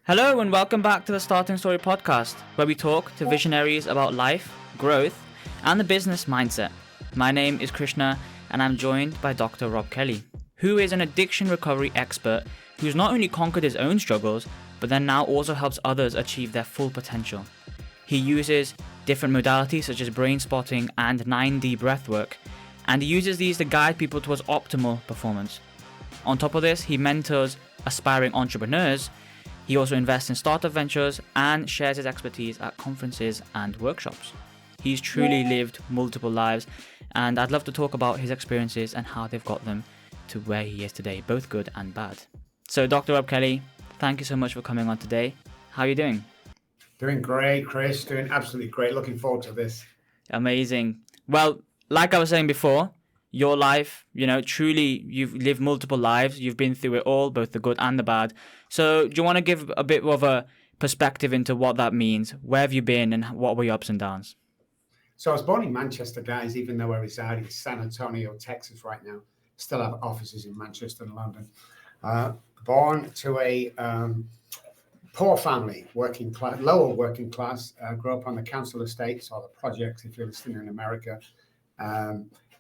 Hello and welcome back to the Starting Story podcast, where we talk to visionaries about life, growth, and the business mindset. My name is Krishna, and I'm joined by Dr. Rob Kelly, who is an addiction recovery expert who's not only conquered his own struggles, but then now also helps others achieve their full potential. He uses different modalities such as brain spotting and 9D breathwork, and he uses these to guide people towards optimal performance. On top of this, he mentors aspiring entrepreneurs. He also invests in startup ventures and shares his expertise at conferences and workshops. He's truly lived multiple lives, and I'd love to talk about his experiences and how they've got them to where he is today, both good and bad. So Dr. Rob Kelly, thank you so much for coming on today. How are you doing? Doing great, Chris. Doing absolutely great. Looking forward to this. Amazing. Well, like I was saying before, your life, truly you've lived multiple lives. You've been through it all, both the good and the bad. So do you want to give a bit of a perspective into what that means? Where have you been and what were your ups and downs? So I was born in Manchester, guys, even though I reside in San Antonio, Texas right now. Still have offices in Manchester and London. Born to a poor family, working class, lower working class. Grew up on the council estates or the projects, if you're listening in America.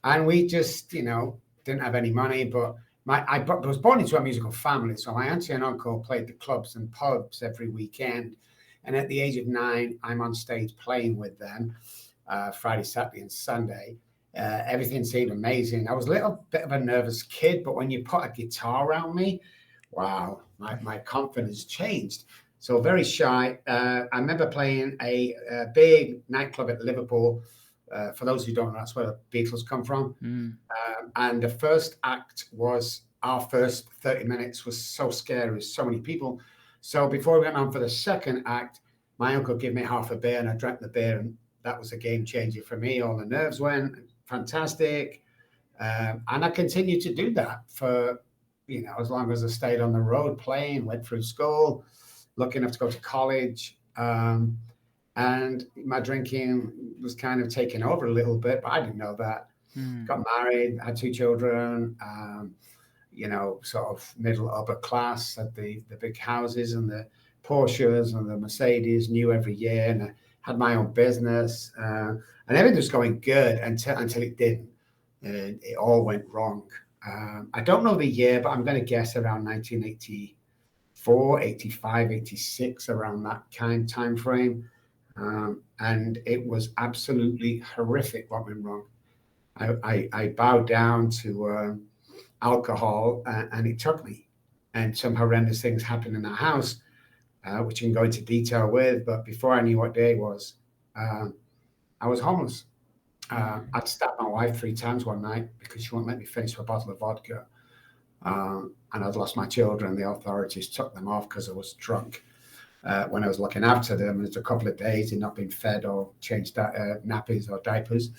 And we just, didn't have any money, but I was born into a musical family. So my auntie and uncle played the clubs and pubs every weekend. And at the age of 9, I'm on stage playing with them Friday, Saturday, and Sunday. Everything seemed amazing. I was a little bit of a nervous kid, but when you put a guitar around me, wow, my confidence changed. So very shy. I remember playing a big nightclub at Liverpool. For those who don't know, that's where the Beatles come from. And the first act was, our first 30 minutes was so scary, so many people. So before we went on for the second act, my uncle gave me half a beer and I drank the beer, and that was a game changer for me. All the nerves went, fantastic. And I continued to do that for, as long as I stayed on the road playing, went through school, lucky enough to go to college. And my drinking was kind of taking over a little bit, but I didn't know that. Got married, had 2 children, sort of middle upper class, had the big houses and the Porsches and the Mercedes, new every year, and I had my own business, and everything was going good until it didn't, and it all went wrong. I don't know the year, but I'm going to guess around 1984, 85, 86, around that time frame. And it was absolutely horrific what went wrong. I bowed down to alcohol, and it took me. And some horrendous things happened in our house, which you can go into detail with. But before I knew what day it was, I was homeless. I'd stabbed my wife 3 times one night because she wouldn't let me finish a bottle of vodka. And I'd lost my children. The authorities took them off because I was drunk. When I was looking after them, and it's a couple of days, they'd not been fed or changed nappies or diapers.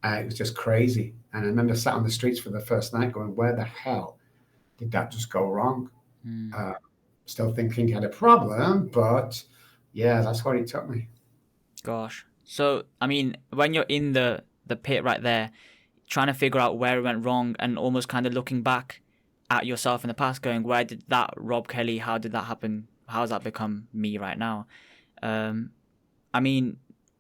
It was just crazy. And I remember sat on the streets for the first night going, where the hell did that just go wrong? Still thinking I had a problem, but yeah, that's where it took me. Gosh. So, I mean, when you're in the pit right there, trying to figure out where it went wrong and almost kind of looking back at yourself in the past going, where did that Rob Kelly, how did that happen? How has that become me right now? I mean,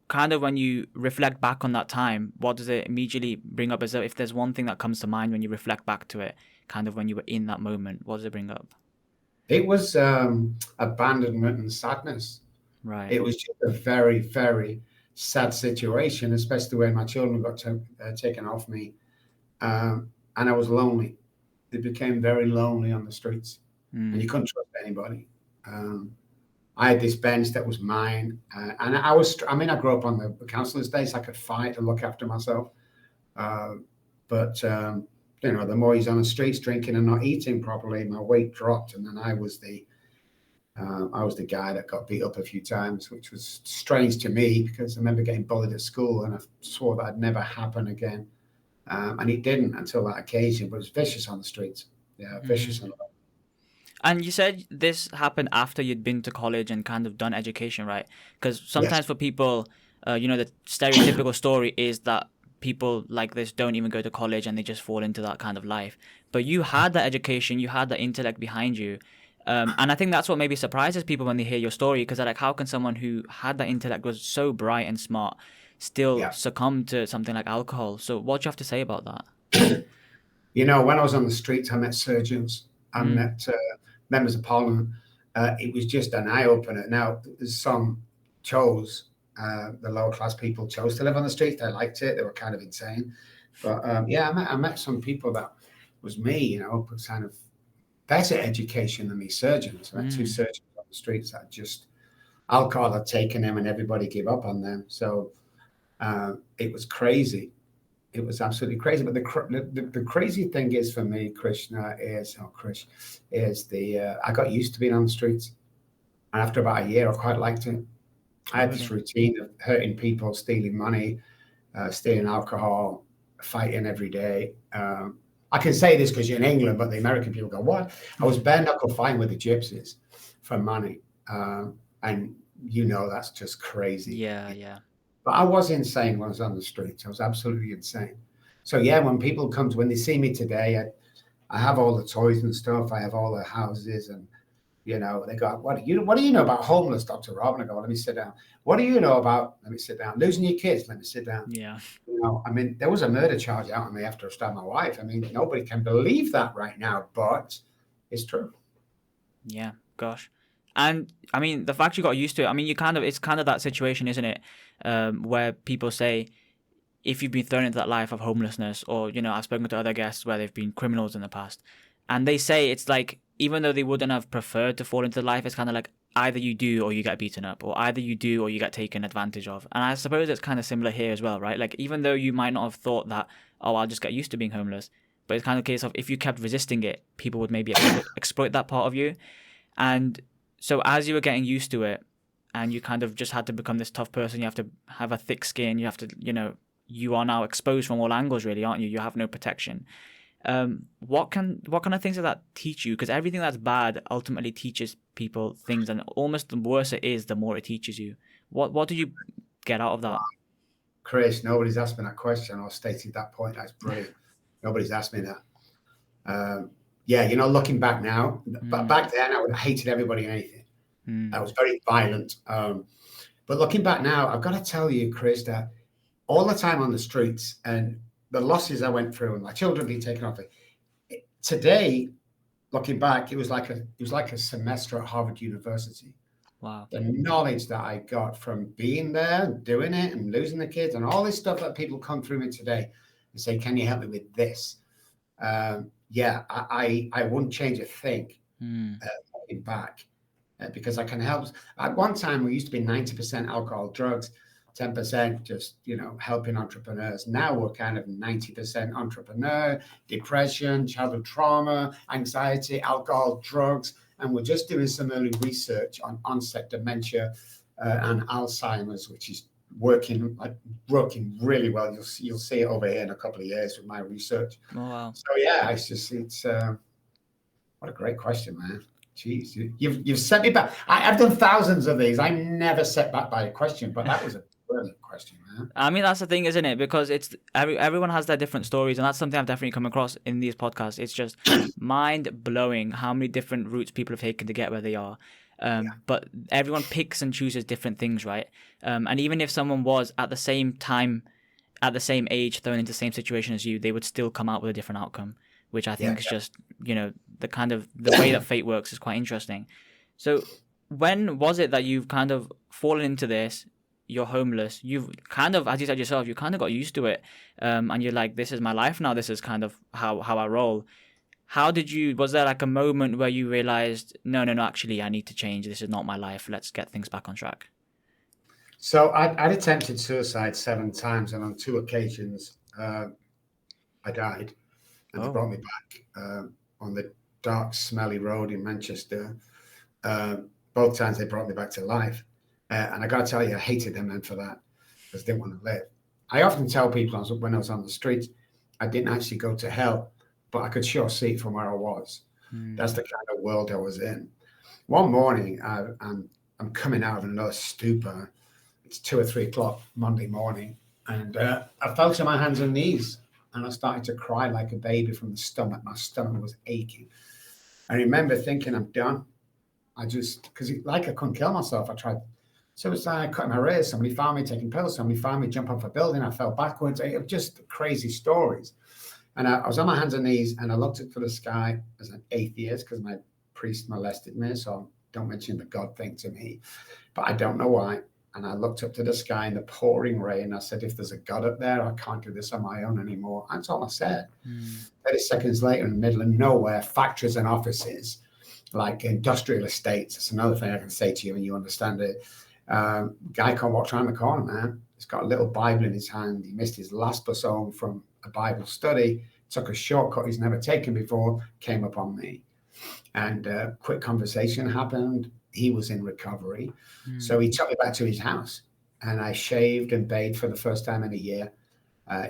kind of when you reflect back on that time, what does it immediately bring up? As if there's one thing that comes to mind when you reflect back to it, kind of when you were in that moment, what does it bring up? It was abandonment and sadness. Right. It was just a very, very sad situation, especially when my children got taken off me. And I was lonely. It became very lonely on the streets, and you couldn't trust anybody. I had this bench that was mine, and I grew up on the council estates. I could fight and look after myself. But the more he's on the streets drinking and not eating properly, my weight dropped, and then I was the guy that got beat up a few times, which was strange to me because I remember getting bullied at school, and I swore that'd never happen again. And it didn't until that occasion, but it was vicious on the streets. Yeah, vicious on the streets. And you said this happened after you'd been to college and kind of done education, right? Because sometimes for people, the stereotypical story is that people like this don't even go to college and they just fall into that kind of life. But you had that education, you had that intellect behind you. And I think that's what maybe surprises people when they hear your story, because they're like, how can someone who had that intellect, was so bright and smart, still Yeah. succumb to something like alcohol? So what do you have to say about that? When I was on the streets, I met surgeons, I met members of parliament. It was just an eye opener. Now, some chose, the lower class people chose to live on the streets. They liked it. They were kind of insane. But I met some people that was me, with kind of better education than these surgeons. I met two surgeons on the streets that just, alcohol had taken them and everybody gave up on them. So it was crazy. It was absolutely crazy. But the crazy thing is for me, Krishna, I got used to being on the streets. And after about a year, I quite liked it. I had this routine of hurting people, stealing money, stealing alcohol, fighting every day. I can say this because you're in England, but the American people go, what? I was bare-knuckle fighting with the gypsies for money. And that's just crazy. Yeah. But I was insane when I was on the streets. I was absolutely insane. So when people when they see me today, I have all the toys and stuff. I have all the houses, and they go, what do you know about homeless, Dr. Rob? And I go, let me sit down. What do you know about? Let me sit down. Losing your kids. Let me sit down. Yeah. There was a murder charge out on me after I stabbed my wife. Nobody can believe that right now, but it's true. Yeah, gosh. And the fact you got used to it, it's kind of that situation, isn't it? Where people say, if you've been thrown into that life of homelessness, or, I've spoken to other guests where they've been criminals in the past, and they say it's like, even though they wouldn't have preferred to fall into life, it's kind of like either you do or you get beaten up, or either you do or you get taken advantage of. And I suppose it's kind of similar here as well, right? Like, even though you might not have thought that, oh, I'll just get used to being homeless, but it's kind of a case of, if you kept resisting it, people would maybe exploit that part of you. And so as you were getting used to it, and you kind of just had to become this tough person, you have to have a thick skin, you have to, you are now exposed from all angles, really, aren't you? You have no protection. What kind of things does that teach you? Because everything that's bad ultimately teaches people things, and almost the worse it is, the more it teaches you. What do you get out of that? Chris, nobody's asked me that question or stated that point. That's brilliant. Nobody's asked me that. Looking back now, but back then I hated everybody and anything. I was very violent. But looking back now, I've got to tell you, Chris, that all the time on the streets and the losses I went through and my children being taken off it, today, looking back, it was like a semester at Harvard University. Wow. The knowledge that I got from being there, doing it, and losing the kids, and all this stuff that people come through me today and say, can you help me with this? I wouldn't change a thing looking back, because I can help. At one time, we used to be 90% alcohol, drugs, 10% just, helping entrepreneurs. Now we're kind of 90% entrepreneur, depression, childhood trauma, anxiety, alcohol, drugs. And we're just doing some early research on onset dementia and Alzheimer's, which is working really well. You'll see it over here in a couple of years with my research. Oh, wow. So it's what a great question, man. Jeez, you've set me back. I've done thousands of these. I'm never set back by a question, but that was a brilliant question, man. That's the thing, isn't it? Because it's everyone has their different stories, and that's something I've definitely come across in these podcasts. It's just mind blowing how many different routes people have taken to get where they are. But everyone picks and chooses different things, right? And even if someone was at the same time, at the same age, thrown into the same situation as you, they would still come out with a different outcome, which I think is just, the way that fate works is quite interesting. So when was it that you've kind of fallen into this? You're homeless. You've kind of, as you said yourself, you kind of got used to it. And you're like, this is my life now. This is kind of how I roll. Was there like a moment where you realized, no, actually, I need to change. This is not my life. Let's get things back on track. So I'd attempted suicide 7 times, and on 2 occasions, I died. And they brought me back on the dark, smelly road in Manchester. Both times they brought me back to life. And I got to tell you, I hated them men for that, because I didn't want to live. I often tell people when I was on the street, I didn't actually go to hell, but I could sure see it from where I was. That's the kind of world I was in. One morning, I'm coming out of another stupor. It's 2 or 3 o'clock Monday morning, and I fell to my hands and knees, and I started to cry like a baby from the stomach. My stomach was aching. I remember thinking, I'm done. I just, because like I couldn't kill myself. I tried suicide, cutting my wrist. Somebody found me taking pills. Somebody found me jump off a building. I fell backwards. It was just crazy stories. And I was on my hands and knees, and I looked up to the sky as an atheist because my priest molested me. So don't mention the God thing to me. But I don't know why. And I looked up to the sky in the pouring rain. I said, if there's a God up there, I can't do this on my own anymore. That's all I said. 30 seconds later, in the middle of nowhere, factories and offices, like industrial estates. That's another thing I can say to you, and you understand it. Guy can't walk around the corner, man. He's got a little Bible in his hand. He missed his last bus home from a Bible study, took a shortcut he's never taken before, came upon me. And a quick conversation happened. He was in recovery. So he took me back to his house, and I shaved and bathed for the first time in a year.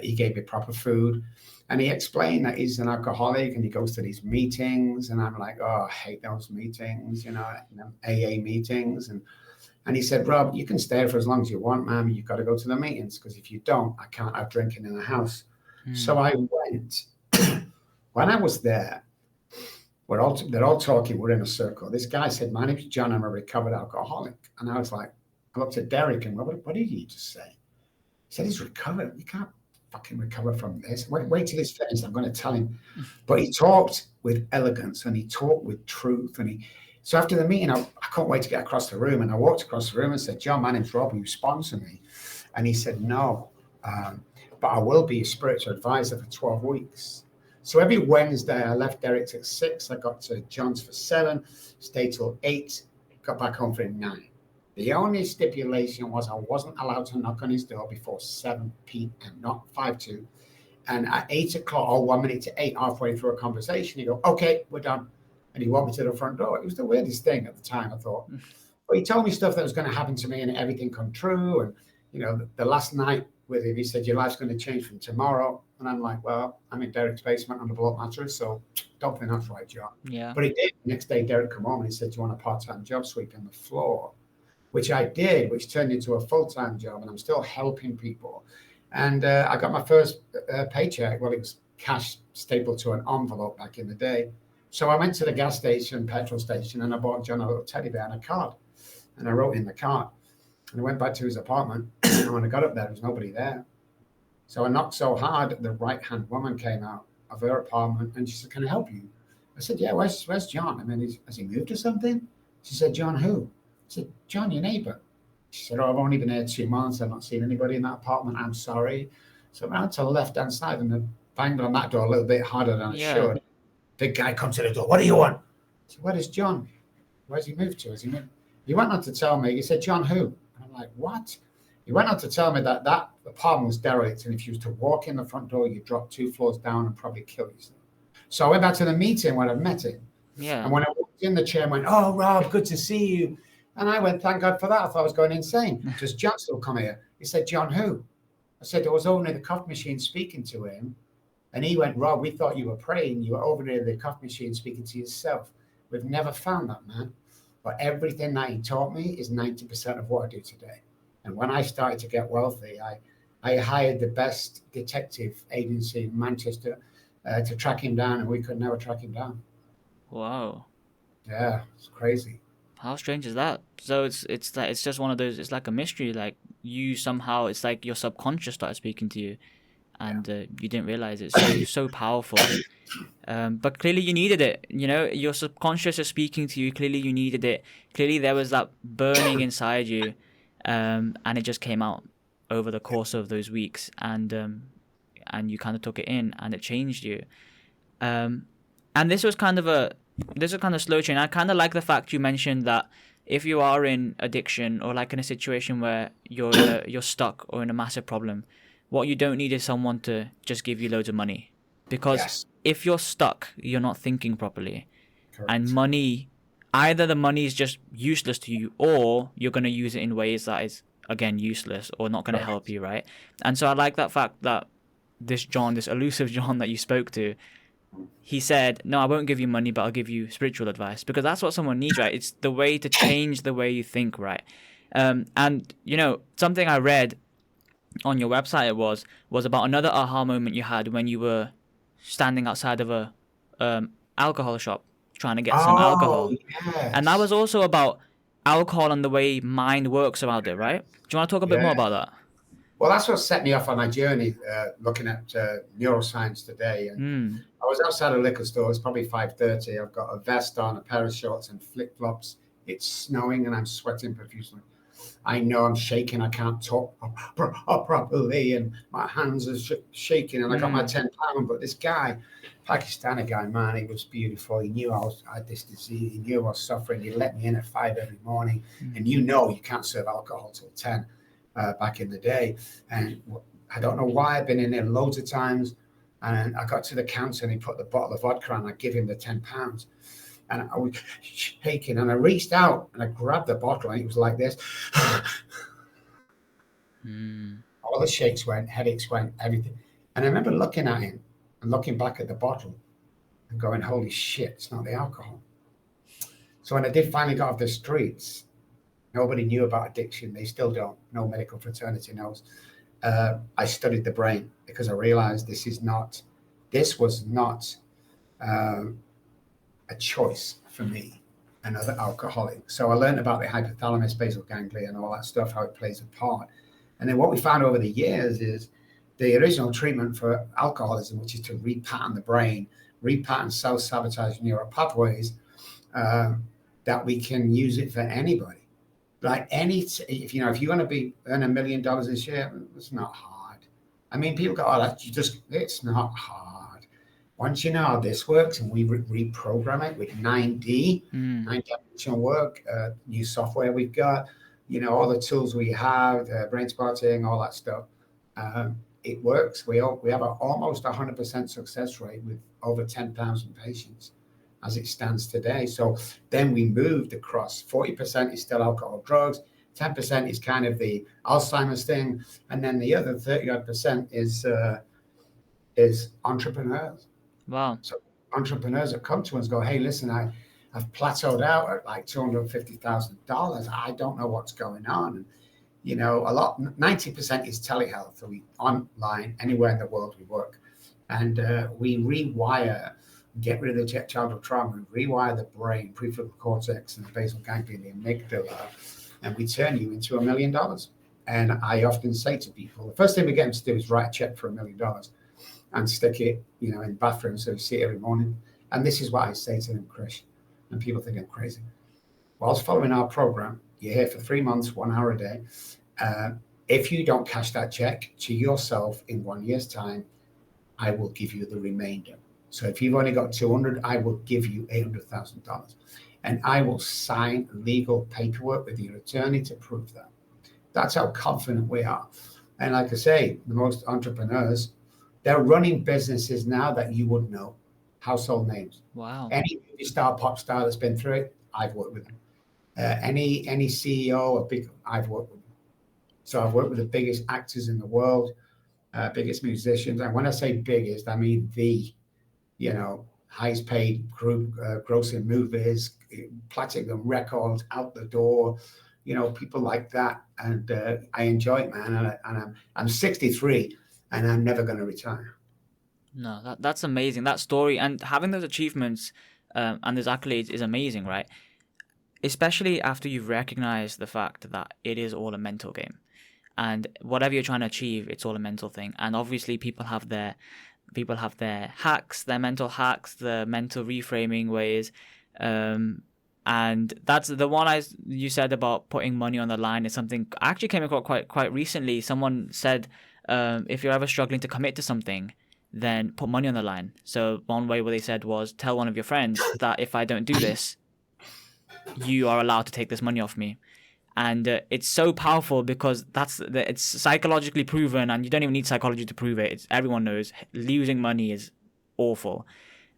He gave me proper food, and he explained that he's an alcoholic and he goes to these meetings. And I'm like, oh, I hate those meetings, AA meetings. And he said, Rob, you can stay for as long as you want, man. You've got to go to the meetings, because if you don't, I can't have drinking in the house. So I went. When I was there, they're all talking. We're in a circle. This guy said, my name's John. I'm a recovered alcoholic. And I was like, I looked at Derek and what did he just say? He said, he's recovered. You can't fucking recover from this. Wait till he's finished. I'm going to tell him. But he talked with elegance, and he talked with truth. So after the meeting, I couldn't wait to get across the room. And I walked across the room and said, John, my name's Rob. Will you sponsor me? And he said, no, but I will be a spiritual advisor for 12 weeks. So every Wednesday, I left Derek's at 6. I got to John's for 7, stayed till 8, got back home for 9. The only stipulation was I wasn't allowed to knock on his door before 7 p.m., not 5-2. And at 8 o'clock, or 1 minute to 8, halfway through a conversation, he go, okay, we're done. And he walked me to the front door. It was the weirdest thing at the time, I thought. But he told me stuff that was going to happen to me, and everything come true. And, the last night with him, he said, your life's going to change from tomorrow. And I'm like, well, I'm in Derek's basement on a block mattress, so don't think that's right, John. Yeah. But he did. Next day, Derek come home and he said, do you want a part-time job sweeping the floor? Which I did, which turned into a full-time job, and I'm still helping people. And I got my first paycheck. Well, it was cash stapled to an envelope back in the day. So I went to the gas station, petrol station, and I bought John a little teddy bear and a card. And I wrote in the card. And I went back to his apartment. And when I got up there was nobody there. So I knocked so hard that the right-hand woman came out of her apartment, and she said, can I help you? I said, yeah, where's John? I mean, has he moved or something? She said, John who? I said, John, your neighbor. She said, oh, I've only been here 2 months. I've not seen anybody in that apartment. I'm sorry. So I went to the left-hand side and I banged on that door a little bit harder than I should. Big guy comes to the door. What do you want? I said, where is John? Where's he moved to? He went on to tell me, he said, John who? And I'm like, what? He went on to tell me that apartment was derelict, and if you was to walk in the front door, you'd drop 2 floors down and probably kill yourself. So I went back to the meeting when I met him. Yeah. And when I walked in the chair, I went, oh, Rob, good to see you. And I went, thank God for that. I thought I was going insane. Does John still come here? He said, John who? I said, I was over near the coffee machine speaking to him. And he went, Rob, we thought you were praying. You were over near the coffee machine speaking to yourself. We've never found that man. But everything that he taught me is 90% of what I do today. And when I started to get wealthy, I hired the best detective agency in Manchester to track him down, and we could never track him down. Wow. Yeah, it's crazy. How strange is that? So it's just one of those. It's like a mystery. Like you somehow, it's like your subconscious started speaking to you, and you didn't realize it. So powerful. But clearly you needed it. Your subconscious is speaking to you. Clearly you needed it. Clearly there was that burning inside you, and it just came out over the course of those weeks, and you kind of took it in, and it changed you. And this was kind of slow change. I kind of like the fact you mentioned that if you are in addiction or like in a situation where you're stuck or in a massive problem, what you don't need is someone to just give you loads of money, because if you're stuck, you're not thinking properly. Correct. And either the money is just useless to you, or you're going to use it in ways that is again useless or not going to help you, right? And so I like that fact that this elusive John that you spoke to, he said, no, I won't give you money, but I'll give you spiritual advice, because that's what someone needs, right? It's the way to change the way you think, right? And something I read on your website was about another aha moment you had when you were standing outside of a alcohol shop trying to get some alcohol. Yes. And that was also about alcohol and the way mind works around it, right? Do you want to talk a bit more about that? Well, that's what set me off on my journey, looking at neuroscience today. And I was outside a liquor store. It's probably 5:30. I've got a vest on, a pair of shorts, and flip-flops. It's snowing, and I'm sweating profusely. I know I'm shaking. I can't talk properly, and my hands are shaking. And I got my 10 pound. But this guy, Pakistani guy, man, he was beautiful. He knew I had this disease. He knew I was suffering. He let me in at 5 every morning. And you can't serve alcohol till 10. Back in the day, and I don't know why. I've been in there loads of times, and I got to the counter and he put the bottle of vodka on. I give him the 10 pounds, and I was shaking, and I reached out and I grabbed the bottle, and it was like this. All the shakes went, headaches went, everything. And I remember looking at him and looking back at the bottle and going, holy shit, it's not the alcohol. So when I did finally get off the streets, nobody knew about addiction. They still don't. No medical fraternity knows. I studied the brain because I realized this was not a choice for me, another alcoholic. So I learned about the hypothalamus, basal ganglia, and all that stuff, how it plays a part. And then what we found over the years is the original treatment for alcoholism, which is to repattern the brain, repattern self-sabotage neural pathways, that we can use it for anybody. Like if you're going to earn $1 million this year, it's not hard. I mean, people go, it's not hard. Once you know how this works, and we reprogram it with 9D, 9-dimensional work, new software we've got, all the tools we have, brain spotting, all that stuff, it works. We have an almost 100% success rate with over 10,000 patients as it stands today. So then we moved across. 40% is still alcohol, drugs, 10% is kind of the Alzheimer's thing, and then the other 30% is entrepreneurs. Wow. So entrepreneurs that come to us and go, hey, listen, I've plateaued out at like $250,000. I don't know what's going on. And, 90% is telehealth. So we online, anywhere in the world we work. And we rewire, get rid of the childhood trauma, rewire the brain, prefrontal cortex, and the basal ganglia, the amygdala, and we turn you into $1 million. And I often say to people, the first thing we get them to do is write a check for $1 million and stick it, in bathrooms so you see it every morning. And this is what I say to them, Chris. And people think I'm crazy. Whilst following our program, you're here for 3 months, 1 hour a day. If you don't cash that check to yourself in 1 year's time, I will give you the remainder. So if you've only got 200, I will give you $800,000, and I will sign legal paperwork with your attorney to prove that. That's how confident we are. And like I say, the most entrepreneurs, they're running businesses now that you would know, household names. Wow. Any movie star, pop star that's been through it, I've worked with them. Any CEO of big, I've worked with them. So I've worked with the biggest actors in the world, biggest musicians. And when I say biggest, I mean highest paid group, grossing movies, platinum records out the door, people like that. And I enjoy it, man. And I'm 63 and I'm never going to retire. No, that's amazing. That story and having those achievements and those accolades is amazing, right? Especially after you've recognized the fact that it is all a mental game. And whatever you're trying to achieve, it's all a mental thing. And obviously people have their hacks, their mental hacks, the mental reframing ways. And that's the one you said about putting money on the line is something I actually came across quite recently. Someone said, if you're ever struggling to commit to something, then put money on the line. So one way what they said was tell one of your friends that if I don't do this, you are allowed to take this money off me. And it's so powerful because it's psychologically proven, and you don't even need psychology to prove it. Everyone knows losing money is awful,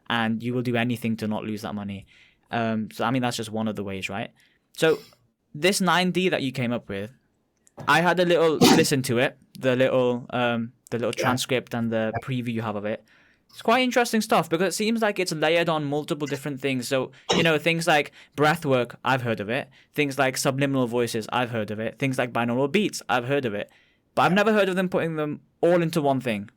and you will do anything to not lose that money. So I mean that's just one of the ways, right? So this 9D that you came up with, I had a little listen to it, the little transcript and the preview you have of it. It's quite interesting stuff because it seems like it's layered on multiple different things. So, things like breath work, I've heard of it. Things like subliminal voices, I've heard of it. Things like binaural beats, I've heard of it. But I've never heard of them putting them all into one thing.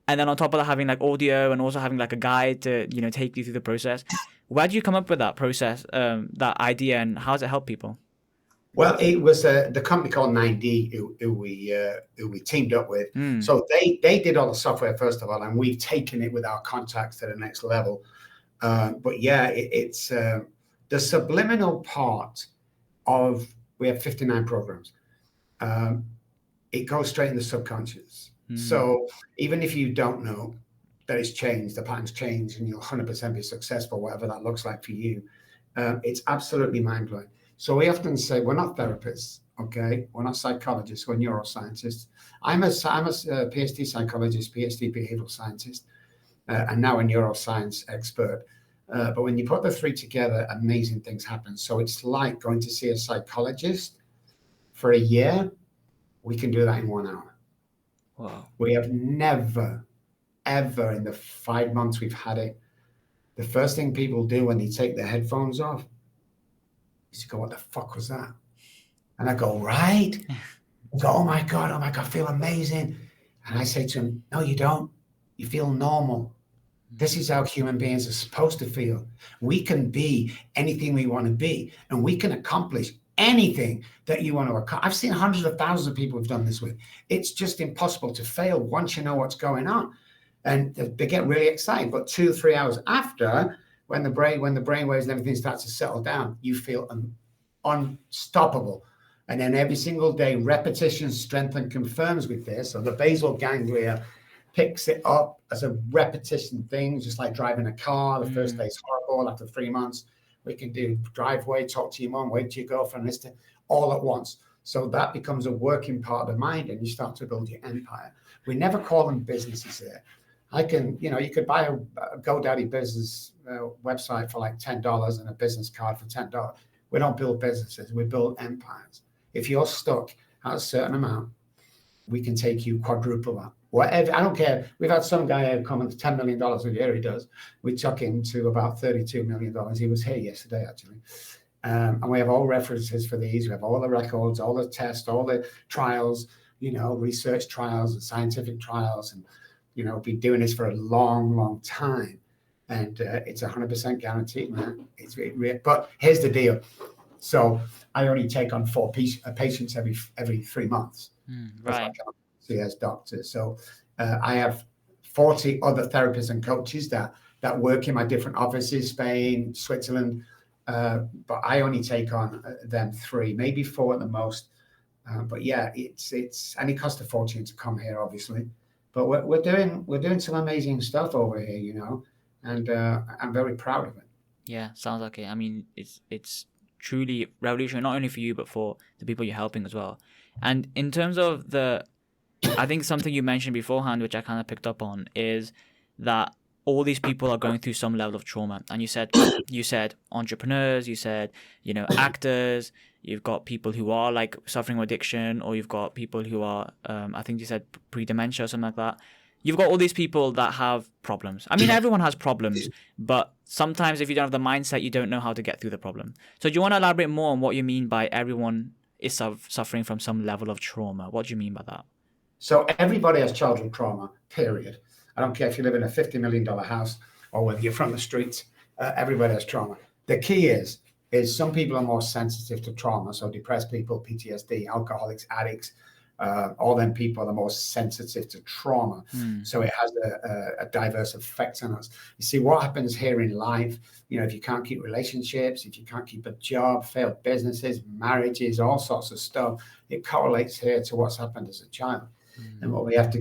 And then on top of that, having like audio and also having like a guide to, take you through the process. Where did you come up with that process, that idea, and how does it help people? Well, it was the company called 9D who we teamed up with. So they did all the software first of all, and we've taken it with our contacts to the next level. But yeah, it's the subliminal part of, we have 59 programs. It goes straight in the subconscious. So even if you don't know that it's changed, the pattern's changed, and you'll 100% be successful, whatever that looks like for you, it's absolutely mind-blowing. So we often say we're not therapists, okay? We're not psychologists, we're neuroscientists. I'm a PhD psychologist, PhD behavioral scientist, and now a neuroscience expert. But when you put the three together, amazing things happen. So it's like going to see a psychologist for a year. We can do that in 1 hour. Wow. We have never, ever in the 5 months we've had it, the first thing people do when they take their headphones off is go, what the fuck was that? And I go, right? I go, oh my God, I feel amazing. And I say to him, no, you don't. You feel normal. This is how human beings are supposed to feel. We can be anything we want to be, and we can accomplish anything that you want to accomplish. I've seen hundreds of thousands of people who've done this with. It's just impossible to fail once you know what's going on. And they get really excited. But 2 or 3 hours after, when the brain waves and everything starts to settle down, you feel unstoppable. And then every single day, repetition, strength, confirms with this. So the basal ganglia picks it up as a repetition thing, just like driving a car. The first day is horrible. After 3 months, we can do driveway, talk to your mom, wait to your girlfriend, listen, all at once. So that becomes a working part of the mind, and you start to build your empire. We never call them businesses here. You could buy a GoDaddy business website for like $10 and a business card for $10. We don't build businesses, we build empires. If you're stuck at a certain amount, we can take you quadruple that. Whatever, I don't care. We've had some guy who come with $10 million a year he does. We took him to about $32 million. He was here yesterday, actually. And we have all references for these. We have all the records, all the tests, all the trials, research trials and scientific trials. And, been doing this for a long, long time. And it's 100% guaranteed, man. But here's the deal. So I only take on 4 patients every 3 months. Right. See as doctors. So I have 40 other therapists and coaches that work in my different offices, Spain, Switzerland. But I only take on them 3, maybe 4 at the most. But yeah, it's and it costs a fortune to come here, obviously. But we're doing some amazing stuff over here, and I'm very proud of it. Yeah, sounds like it. I mean, it's truly revolutionary, not only for you, but for the people you're helping as well. And in terms of I think something you mentioned beforehand, which I kind of picked up on, is that all these people are going through some level of trauma. And you said entrepreneurs, you said, actors, you've got people who are like suffering with addiction, or you've got people who are, I think you said pre-dementia or something like that. You've got all these people that have problems. I mean, everyone has problems, but sometimes if you don't have the mindset, you don't know how to get through the problem. So do you want to elaborate more on what you mean by everyone is suffering from some level of trauma? What do you mean by that? So everybody has childhood trauma, period. I don't care if you live in a $50 million house or whether you're from the streets, everybody has trauma. The key is some people are more sensitive to trauma. So depressed people, PTSD, alcoholics, addicts, all them people are more sensitive to trauma. So it has a diverse effect on us. You see, what happens here in life, if you can't keep relationships, if you can't keep a job, failed businesses, marriages, all sorts of stuff, it correlates here to what's happened as a child. And what we have to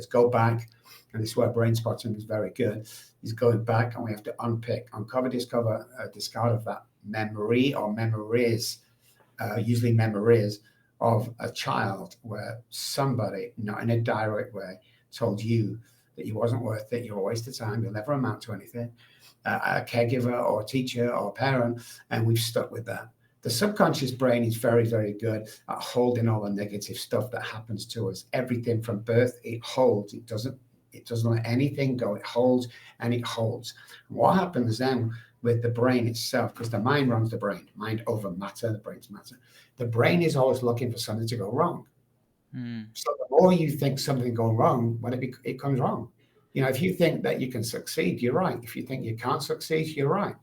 go back, and this is where brain spotting is very good, is going back, and we have to discover discard of that memory or memories, usually memories of a child where somebody, not in a direct way, told you that you wasn't worth it, you're a waste of time, you'll never amount to anything, a caregiver or teacher or parent, and we've stuck with that. The subconscious brain is very, very good at holding all the negative stuff that happens to us. Everything from birth, it holds. It doesn't let anything go. It holds and it holds. And what happens then with the brain itself, because the mind runs the brain, mind over matter, the brain's matter. The brain is always looking for something to go wrong. So the more you think something going wrong, when it comes wrong. if you think that you can succeed, you're right. If you think you can't succeed, you're right.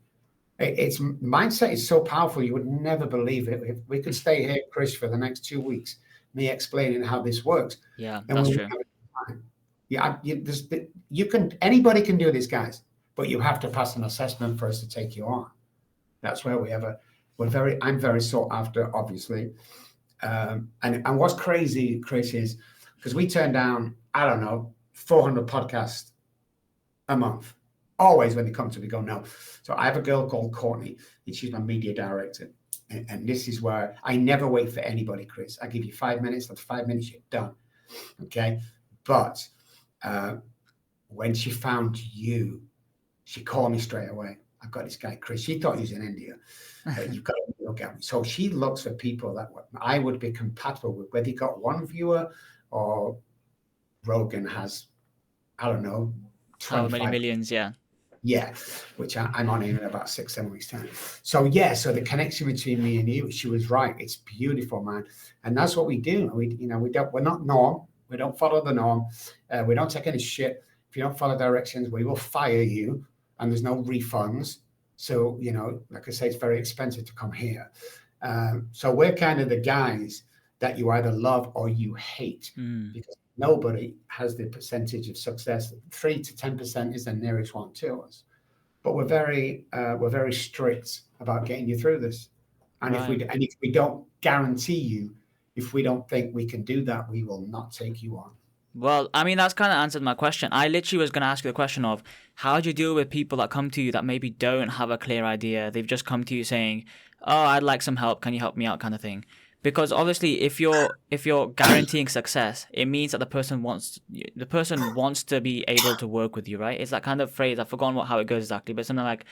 It's mindset is so powerful. You would never believe it. If we could stay here, Chris, for the next 2 weeks, me explaining how this works. Yeah, and that's true. Yeah, anybody can do this, guys, but you have to pass an assessment for us to take you on. That's where I'm very sought after, obviously. And what's crazy, Chris, is because we turn down, I don't know, 400 podcasts a month. Always when they come to me, go, no. So I have a girl called Courtney, and she's my media director. And this is where I never wait for anybody, Chris. I give you 5 minutes. That's 5 minutes, you're done. Okay. But when she found you, she called me straight away. I've got this guy, Chris. She thought he was in India. You've got to look at me. So she looks for people that I would be compatible with, whether you got one viewer or Rogan has, I don't know, 25 millions, yeah. Yeah, which I'm on in about 6-7 weeks time. So yeah, so the connection between me and you, she was right. It's beautiful, man, and that's what we do. We're not norm. We don't follow the norm. We don't take any shit. If you don't follow directions, we will fire you, and there's no refunds. So like I say, it's very expensive to come here. So we're kind of the guys that you either love or you hate, because nobody has the percentage of success. 3 to 10% is the nearest one to us. But we're very strict about getting you through this. And right. if we don't guarantee you, if we don't think we can do that, we will not take you on. Well, I mean, that's kind of answered my question. I literally was going to ask you the question of how do you deal with people that come to you that maybe don't have a clear idea? They've just come to you saying, "Oh, I'd like some help. Can you help me out?" kind of thing. Because obviously, if you're guaranteeing success, it means that the person wants to be able to work with you, right? It's that kind of phrase. I've forgotten how it goes exactly, but something like,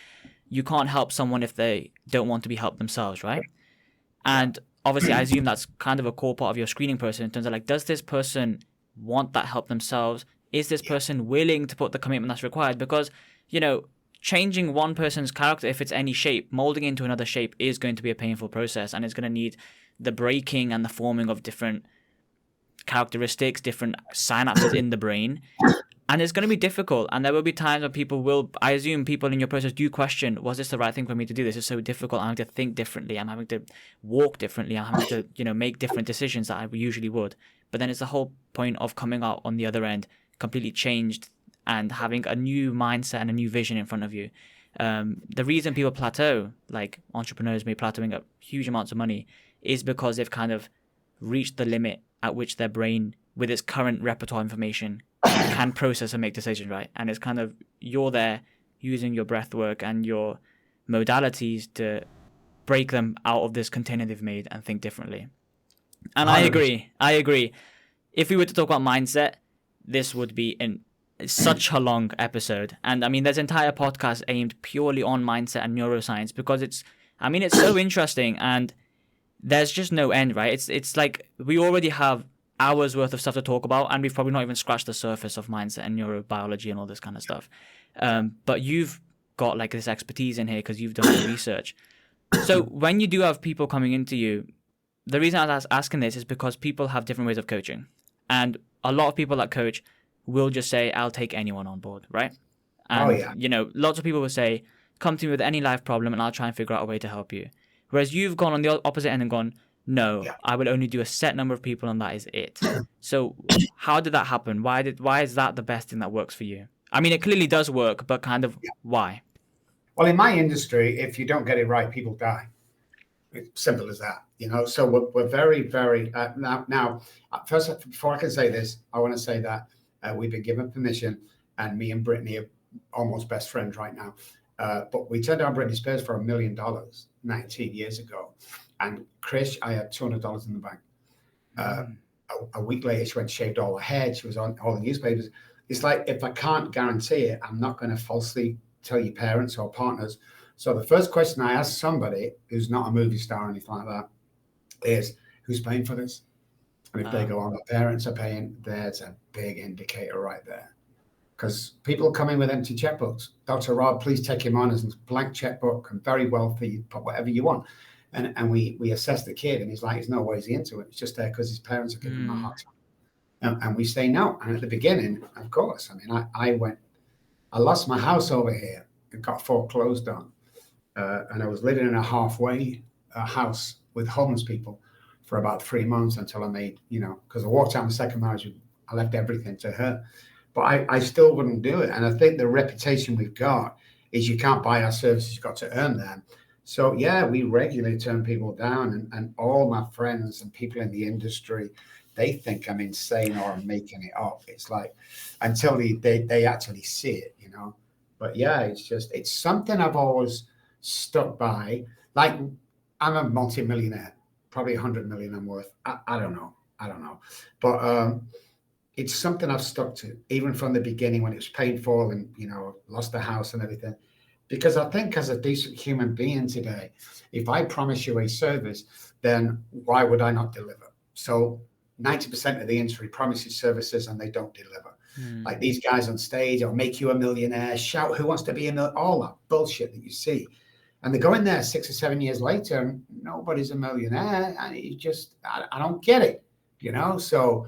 you can't help someone if they don't want to be helped themselves, right? And obviously, I assume that's kind of a core part of your screening process in terms of like, does this person want that help themselves? Is this person willing to put the commitment that's required? Because, changing one person's character, if it's any shape, molding into another shape is going to be a painful process, and it's going to need the breaking and the forming of different characteristics, different synapses in the brain. And it's going to be difficult. And there will be times when I assume people in your process do question, was this the right thing for me to do? This is so difficult. I'm having to think differently. I'm having to walk differently. I'm having to, make different decisions that I usually would. But then it's the whole point of coming out on the other end, completely changed and having a new mindset and a new vision in front of you. The reason people plateau, like entrepreneurs may plateauing at huge amounts of money, is because they've kind of reached the limit at which their brain, with its current repertoire information, can process and make decisions, right? And it's kind of, you're there using your breath work and your modalities to break them out of this container they've made and think differently. And I agree. If we were to talk about mindset, this would be such a long episode. And I mean, there's entire podcasts aimed purely on mindset and neuroscience because it's so interesting and there's just no end, right? It's like we already have hours worth of stuff to talk about and we've probably not even scratched the surface of mindset and neurobiology and all this kind of stuff. But you've got like this expertise in here because you've done the research. So when you do have people coming into you, the reason I was asking this is because people have different ways of coaching. And a lot of people that coach will just say, I'll take anyone on board, right? And, lots of people will say, come to me with any life problem and I'll try and figure out a way to help you. Whereas you've gone on the opposite end and gone, no, I will only do a set number of people and that is it. So how did that happen? Why is that the best thing that works for you? I mean, it clearly does work, but kind of why? Well, in my industry, if you don't get it right, people die. It's simple as that, So we're very, very now. First, before I can say this, I want to say that we've been given permission, and me and Brittany are almost best friends right now. But we turned down Britney Spears for $1 million 19 years ago, and Chris, I had $200 in the bank. A week later, she went and shaved all her hair. She was on all the newspapers. It's like, if I can't guarantee it, I'm not going to falsely tell your parents or partners. So the first question I ask somebody who's not a movie star or anything like that is, who's paying for this? And if they go, my parents are paying, there's a big indicator right there. Because people come in with empty checkbooks. Dr. Rob, please take him on as a blank checkbook and very wealthy, put whatever you want. And we assess the kid and he's like, there's no way he's into it. It's just there because his parents are giving him a hard time. And we say no. And at the beginning, of course, I mean, I lost my house over here. It got foreclosed on. And I was living in a halfway house with homeless people for about 3 months until I made, because I walked out my second marriage, I left everything to her. But I still wouldn't do it. And I think the reputation we've got is you can't buy our services, you've got to earn them. So, yeah, we regularly turn people down. And all my friends and people in the industry, they think I'm insane or I'm making it up. It's like until they actually see it, But, yeah, it's something I've always stuck by. Like, I'm a multi-millionaire, probably 100 million I'm worth. I don't know. But it's something I've stuck to, even from the beginning when it was painful and, lost the house and everything. Because I think as a decent human being today, if I promise you a service, then why would I not deliver? So 90% of the industry promises services and they don't deliver. Like these guys on stage, I'll make you a millionaire, shout, who wants to be a millionaire? All that bullshit that you see. And they go in there 6 or 7 years later and nobody's a millionaire. And you just, I don't get it, So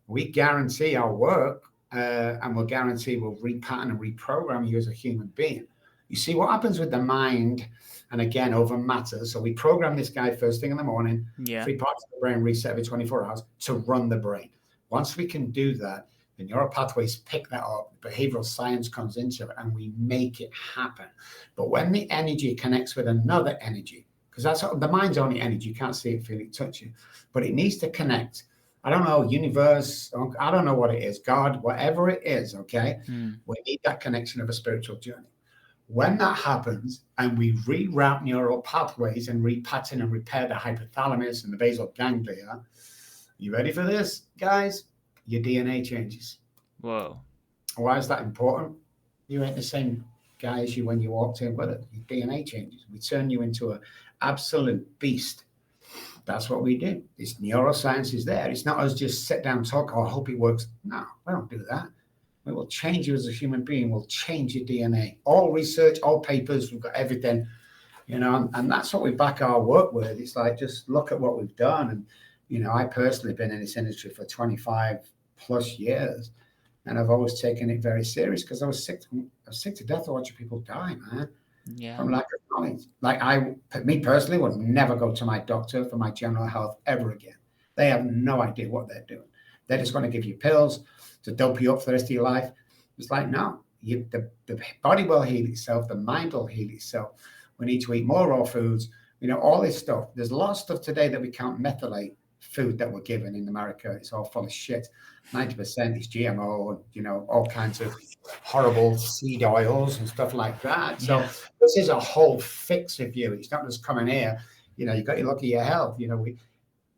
we guarantee our work and we'll guarantee we'll repattern and reprogram you as a human being. You see what happens with the mind, and again, over matter. So we program this guy first thing in the morning, 3 parts of the brain reset every 24 hours to run the brain. Once we can do that, the neural pathways pick that up, behavioral science comes into it, and we make it happen. But when the energy connects with another energy, because that's the mind's only energy, you can't see it, feel it, touch it, but it needs to connect. I don't know, universe, I don't know what it is, God, whatever it is, okay? We need that connection of a spiritual journey. When that happens and we reroute neural pathways and repattern and repair the hypothalamus and the basal ganglia, you ready for this, guys? Your DNA changes. Whoa. Why is that important? You ain't the same guy as you when you walked in with it. Your DNA changes. We turn you into an absolute beast. That's what we do. This neuroscience is there. It's not us just sit down, talk, I hope it works. No, we don't do that. We will change you as a human being. We'll change your DNA. All research, all papers, we've got everything, and that's what we back our work with. It's like, just look at what we've done. And, I personally been in this industry for 25 plus years, and I've always taken it very serious because I was sick to death of watching people die, man. Yeah. From lack of knowledge. Like me personally would never go to my doctor for my general health ever again. They have no idea what they're doing. They're just going to give you pills to dope you up for the rest of your life. It's like, no, the body will heal itself. The mind will heal itself. We need to eat more raw foods, all this stuff. There's a lot of stuff today that we can't methylate food that we're given in America. It's all full of shit. 90% is GMO and, all kinds of horrible seed oils and stuff like that. So this is a whole fix of you. It's not just coming here, you got to look at your health.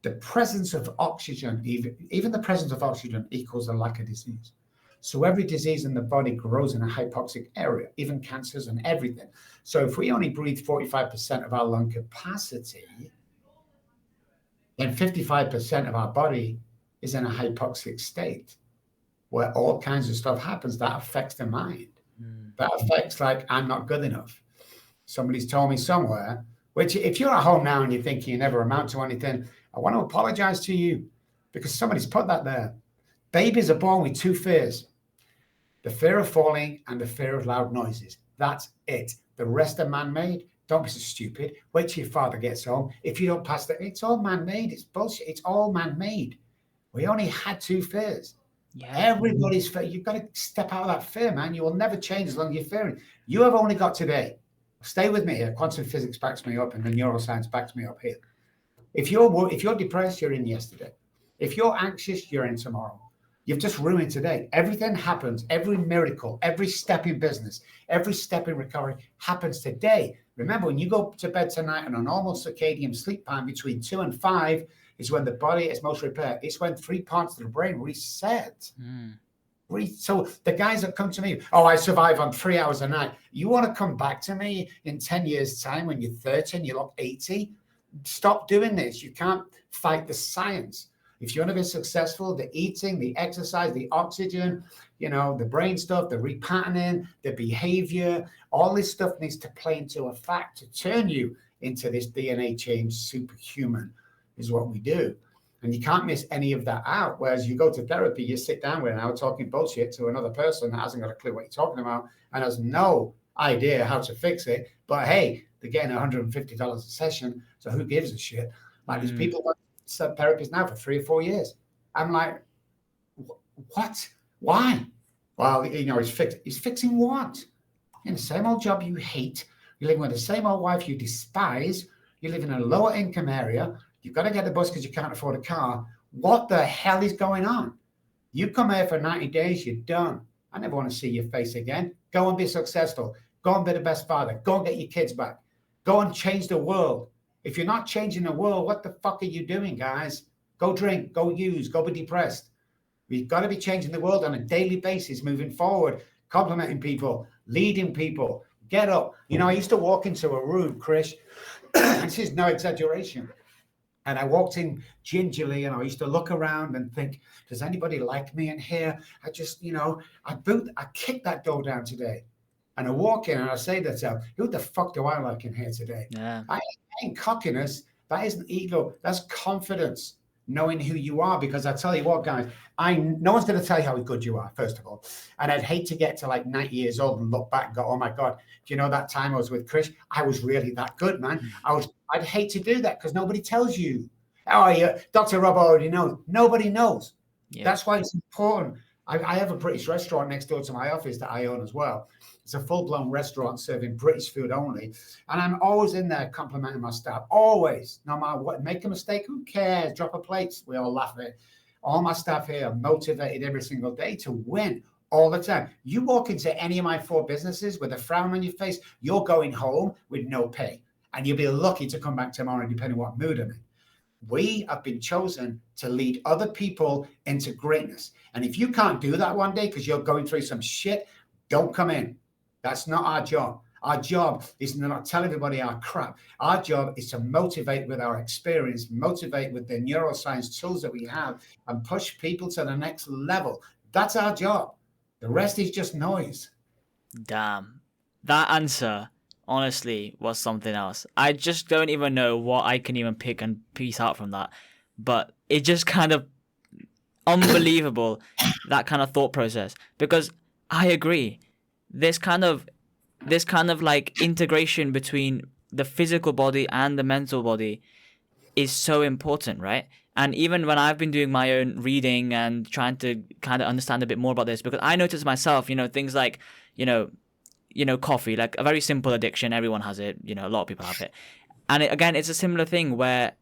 The presence of oxygen, even the presence of oxygen equals a lack of disease. So every disease in the body grows in a hypoxic area, even cancers and everything. So if we only breathe 45% of our lung capacity, then 55% of our body is in a hypoxic state where all kinds of stuff happens that affects the mind. That affects, like, I'm not good enough. Somebody's told me somewhere, which if you're at home now and you think you never amount to anything, I want to apologize to you because somebody's put that there. Babies are born with 2 fears, the fear of falling and the fear of loud noises. That's it. The rest are man-made. Don't be so stupid. Wait till your father gets home. If you don't pass that, it's all man-made. It's bullshit. It's all man-made. We only had 2 fears. Yeah. Everybody's fear. You've got to step out of that fear, man. You will never change as long as you're fearing. You have only got today. Stay with me here. Quantum physics backs me up and the neuroscience backs me up here. If you're depressed, you're in yesterday. If you're anxious, you're in tomorrow. You've just ruined today. Everything happens. Every miracle, every step in business, every step in recovery happens today. Remember, when you go to bed tonight on a normal circadian sleep time between 2 and 5 is when the body is most repaired. It's when 3 parts of the brain reset. So the guys that come to me, I survive on 3 hours a night. You want to come back to me in 10 years' time when you're 30 and you look 80? Stop doing this. You can't fight the science. If you want to be successful, the eating, the exercise, the oxygen, the brain stuff, the repatterning, the behavior, all this stuff needs to play into a fact to turn you into this DNA change superhuman is what we do. And you can't miss any of that out. Whereas you go to therapy, you sit down with an hour talking bullshit to another person that hasn't got a clue what you're talking about and has no idea how to fix it. But hey, they're getting $150 a session, so who gives a shit? Like these people want therapists now for 3 or 4 years. I'm like, what? Why? Well, he's fixing what? In the same old job you hate. You're living with the same old wife you despise. You live in a lower income area. You've got to get the bus because you can't afford a car. What the hell is going on? You come here for 90 days, you're done. I never want to see your face again. Go and be successful. Go and be the best father. Go and get your kids back. Go and change the world. If you're not changing the world, what the fuck are you doing, guys? Go drink, go use, go be depressed. We've got to be changing the world on a daily basis, moving forward, complimenting people, leading people. Get up. I used to walk into a room, Chris, this is no exaggeration. And I walked in gingerly and I used to look around and think, does anybody like me in here? I just, I kicked that door down today. And I walk in and I say to myself, who the fuck do I like in here today? Yeah. I ain't cockiness. That isn't ego. That's confidence, knowing who you are. Because I tell you what, guys, no one's going to tell you how good you are, first of all. And I'd hate to get to like 90 years old and look back and go, oh my God, do you know that time I was with Chris? I was really that good, man. I'd hate to do that because nobody tells you. Oh, yeah, Dr. Rob already knows. Nobody knows. Yeah. That's why it's important. I have a British restaurant next door to my office that I own as well. It's a full-blown restaurant serving British food only. And I'm always in there complimenting my staff. Always. No matter what. Make a mistake. Who cares? Drop a plate. We all laugh at it. All my staff here are motivated every single day to win all the time. You walk into any of my 4 businesses with a frown on your face, you're going home with no pay. And you'll be lucky to come back tomorrow depending on what mood I'm in. We have been chosen to lead other people into greatness. And if you can't do that one day because you're going through some shit, don't come in. That's not our job. Our job is to not tell everybody our crap. Our job is to motivate with our experience, motivate with the neuroscience tools that we have, and push people to the next level. That's our job. The rest is just noise. Damn. That answer, honestly, was something else. I just don't even know what I can even pick and piece out from that. But it just kind of unbelievable, that kind of thought process. Because I agree. This kind of like integration between the physical body and the mental body is so important, right? And even when I've been doing my own reading and trying to kind of understand a bit more about this, because I notice myself, things like, coffee, like a very simple addiction. Everyone has it. A lot of people have it. And again, it's a similar thing where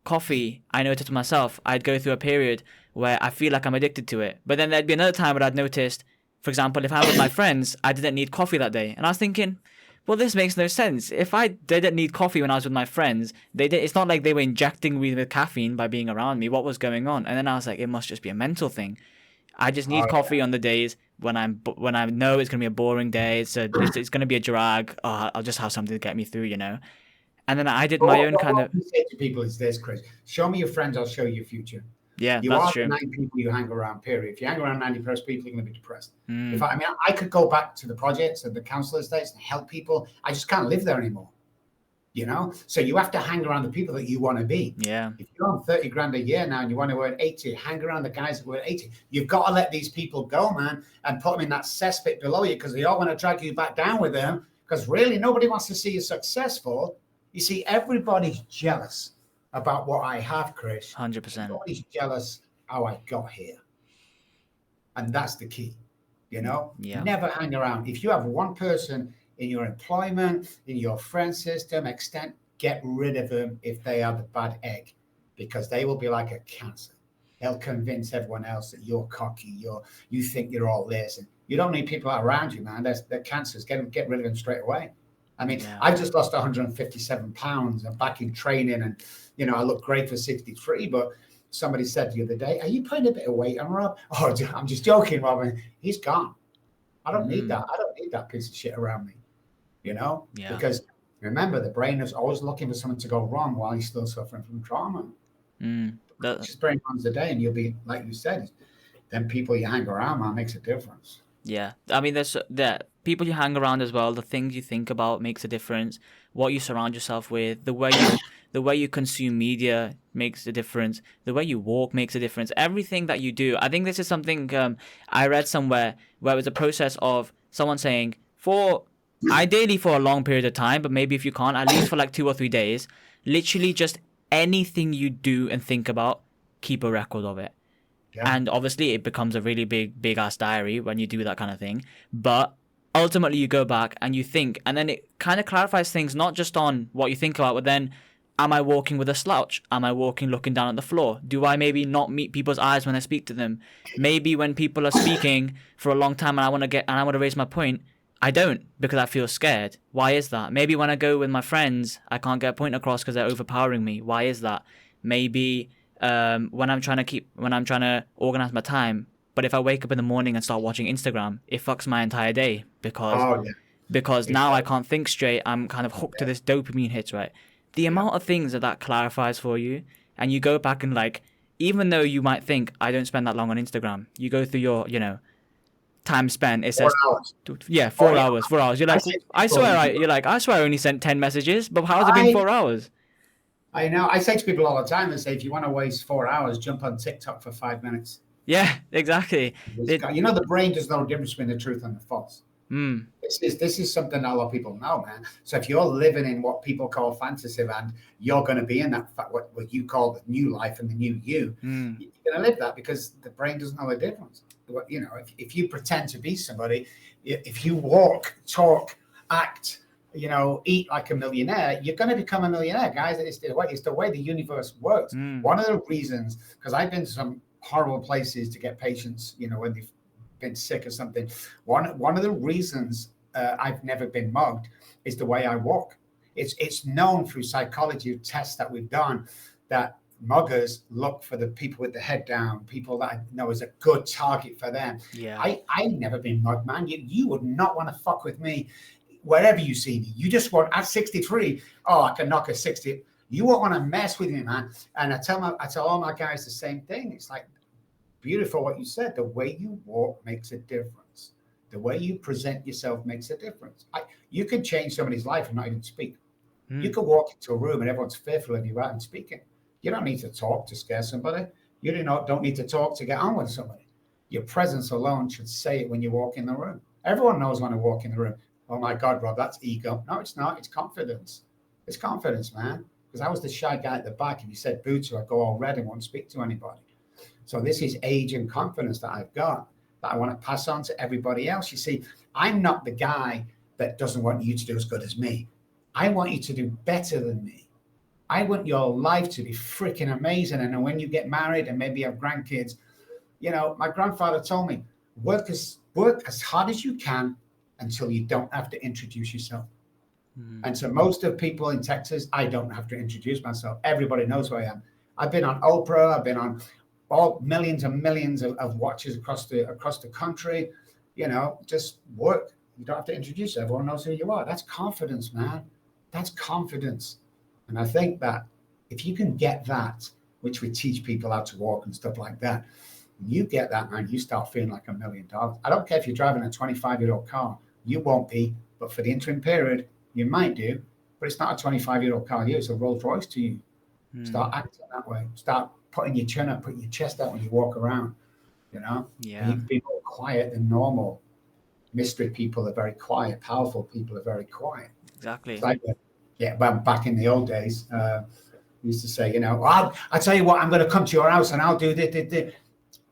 coffee, I noticed myself, I'd go through a period where I feel like I'm addicted to it. But then there'd be another time where I'd noticed, for example, if I was with my friends, I didn't need coffee that day. And I was thinking, well, this makes no sense. If I didn't need coffee when I was with my friends, it's not like they were injecting me with caffeine by being around me. What was going on? And then I was like, it must just be a mental thing. I just need coffee on the days when I know it's going to be a boring day. It's going to be a drag. Oh, I'll just have something to get me through, And then I did my own kind of... What I say to people is this, Chris. Show me your friends, I'll show you your future. Yeah, you that's are true. The 90 people you hang around, period. If you hang around 90 depressed people, you're going to be depressed. I could go back to the projects and the counselor estates and help people. I just can't live there anymore. So you have to hang around the people that you want to be. Yeah. If you're on 30 grand a year now and you want to earn 80, hang around the guys who earn 80. You've got to let these people go, man, and put them in that cesspit below you because they all want to drag you back down with them because really nobody wants to see you successful. You see, everybody's jealous about what I have, Chris. 100%. Nobody's jealous how I got here. And that's the key, Yeah. Never hang around. If you have one person in your employment, in your friend system, get rid of them if they are the bad egg, because they will be like a cancer. They'll convince everyone else that you're cocky, you think you're all this. And you don't need people around you, man. They're cancers. Get rid of them straight away. I mean, I've just lost 157 pounds. I'm back in training and, I look great for 63, but somebody said the other day, are you putting a bit of weight on, Rob? Oh, I'm just joking, Rob. He's gone. I don't need that. I don't need that piece of shit around me, Yeah. Because remember, the brain is always looking for something to go wrong while he's still suffering from trauma. Just brain runs a day and you'll be, like you said, then people you hang around, man, makes a difference. Yeah. I mean, there's people you hang around as well, the things you think about makes a difference, what you surround yourself with, the way the way you consume media makes a difference, the way you walk makes a difference, everything that you do. I think this is something I read somewhere where it was a process of someone saying, ideally for a long period of time, but maybe if you can't, at least for like 2 or 3 days, literally just anything you do and think about, keep a record of it. Yeah. And obviously it becomes a really big ass diary when you do that kind of thing. But ultimately you go back and you think, and then it kind of clarifies things, not just on what you think about, but then, am I walking with a slouch? Am I walking looking down at the floor? Do I maybe not meet people's eyes when I speak to them? Maybe when people are speaking for a long time and I want to raise my point, I don't, because I feel scared. Why is that? Maybe when I go with my friends, I can't get a point across because they're overpowering me. Why is that? Maybe when I'm trying to organize my time, but if I wake up in the morning and start watching Instagram, it fucks my entire day because now I can't think straight. I'm kind of hooked to this dopamine hits, right? The amount of things that clarifies for you, and you go back and like, even though you might think I don't spend that long on Instagram, you go through your, time spent. It says 4 hours. Yeah, 4 hours. 4 hours. You're like, I swear I only sent 10 messages, but how's it been 4 hours? I know. I say to people all the time, I say, if you want to waste 4 hours, jump on TikTok for 5 minutes. Yeah, exactly. The brain does no difference between the truth and the false. This is something a lot of people know, man. So if you're living in what people call fantasy land, you're going to be in that what you call the new life and the new you. You're going to live that because the brain doesn't know the difference. If you pretend to be somebody, if you walk, talk, act, eat like a millionaire, you're going to become a millionaire, guys. It's the way the universe works. One of the reasons, because I've been to some horrible places to get patients, when they've been sick or something. One of the reasons I've never been mugged is the way I walk. It's known through psychology tests that we've done that muggers look for the people with the head down, people that I know is a good target for them. Yeah. I've never been mugged, man. You would not want to fuck with me wherever you see me. You just want, at 63, I can knock a 60. You won't want to mess with me, man. And I tell all my guys the same thing. It's like, beautiful what you said. The way you walk makes a difference. The way you present yourself makes a difference. You can change somebody's life and not even speak. You could walk into a room and everyone's fearful of you rather than speaking. You don't need to talk to scare somebody. You don't need to talk to get on with somebody. Your presence alone should say it when you walk in the room. Everyone knows when I walk in the room. Oh my God, Rob, that's ego. No, it's not. It's confidence. It's confidence, man. Because I was the shy guy at the back. If you said boo to, I'd go all red and won't speak to anybody. So this is age and confidence that I've got that I want to pass on to everybody else. You see, I'm not the guy that doesn't want you to do as good as me. I want you to do better than me. I want your life to be freaking amazing. And then when you get married and maybe have grandkids, my grandfather told me, work as hard as you can until you don't have to introduce yourself. And so most of people in Texas, I don't have to introduce myself. Everybody knows who I am. I've been on Oprah. I've been on all millions and millions of watches across the country. Just work. You don't have to introduce yourself. Everyone knows who you are. That's confidence, man. That's confidence. And I think that if you can get that, which we teach people how to walk and stuff like that, you get that, man, you start feeling like $1 million. I don't care if you're driving a 25-year-old car. You won't be, but for the interim period, you might do. But it's not a 25-year-old car to you. It's a Rolls Royce to you. Start acting that way. Start putting your chin up, putting your chest out when you walk around. Yeah. You can be more quiet than normal. Mystery people are very quiet. Powerful people are very quiet. Exactly. But back in the old days, we used to say, I'll tell you what, I'm going to come to your house and I'll do this.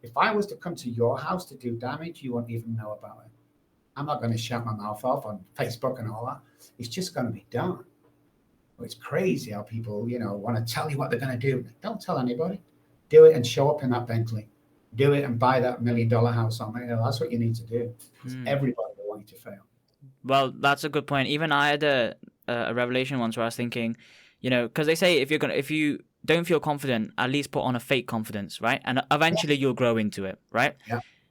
If I was to come to your house to do damage, you won't even know about it. I'm not going to shout my mouth off on Facebook and all that. It's just going to be done. It's crazy how people, want to tell you what they're going to do. Don't tell anybody. Do it and show up in that Bentley. Do it and buy that $1 million house on it. That's what you need to do. Everybody will want you to fail. Well, that's a good point. Even I had a revelation once where I was thinking, because they say if you don't feel confident, at least put on a fake confidence, right? And eventually you'll grow into it, right?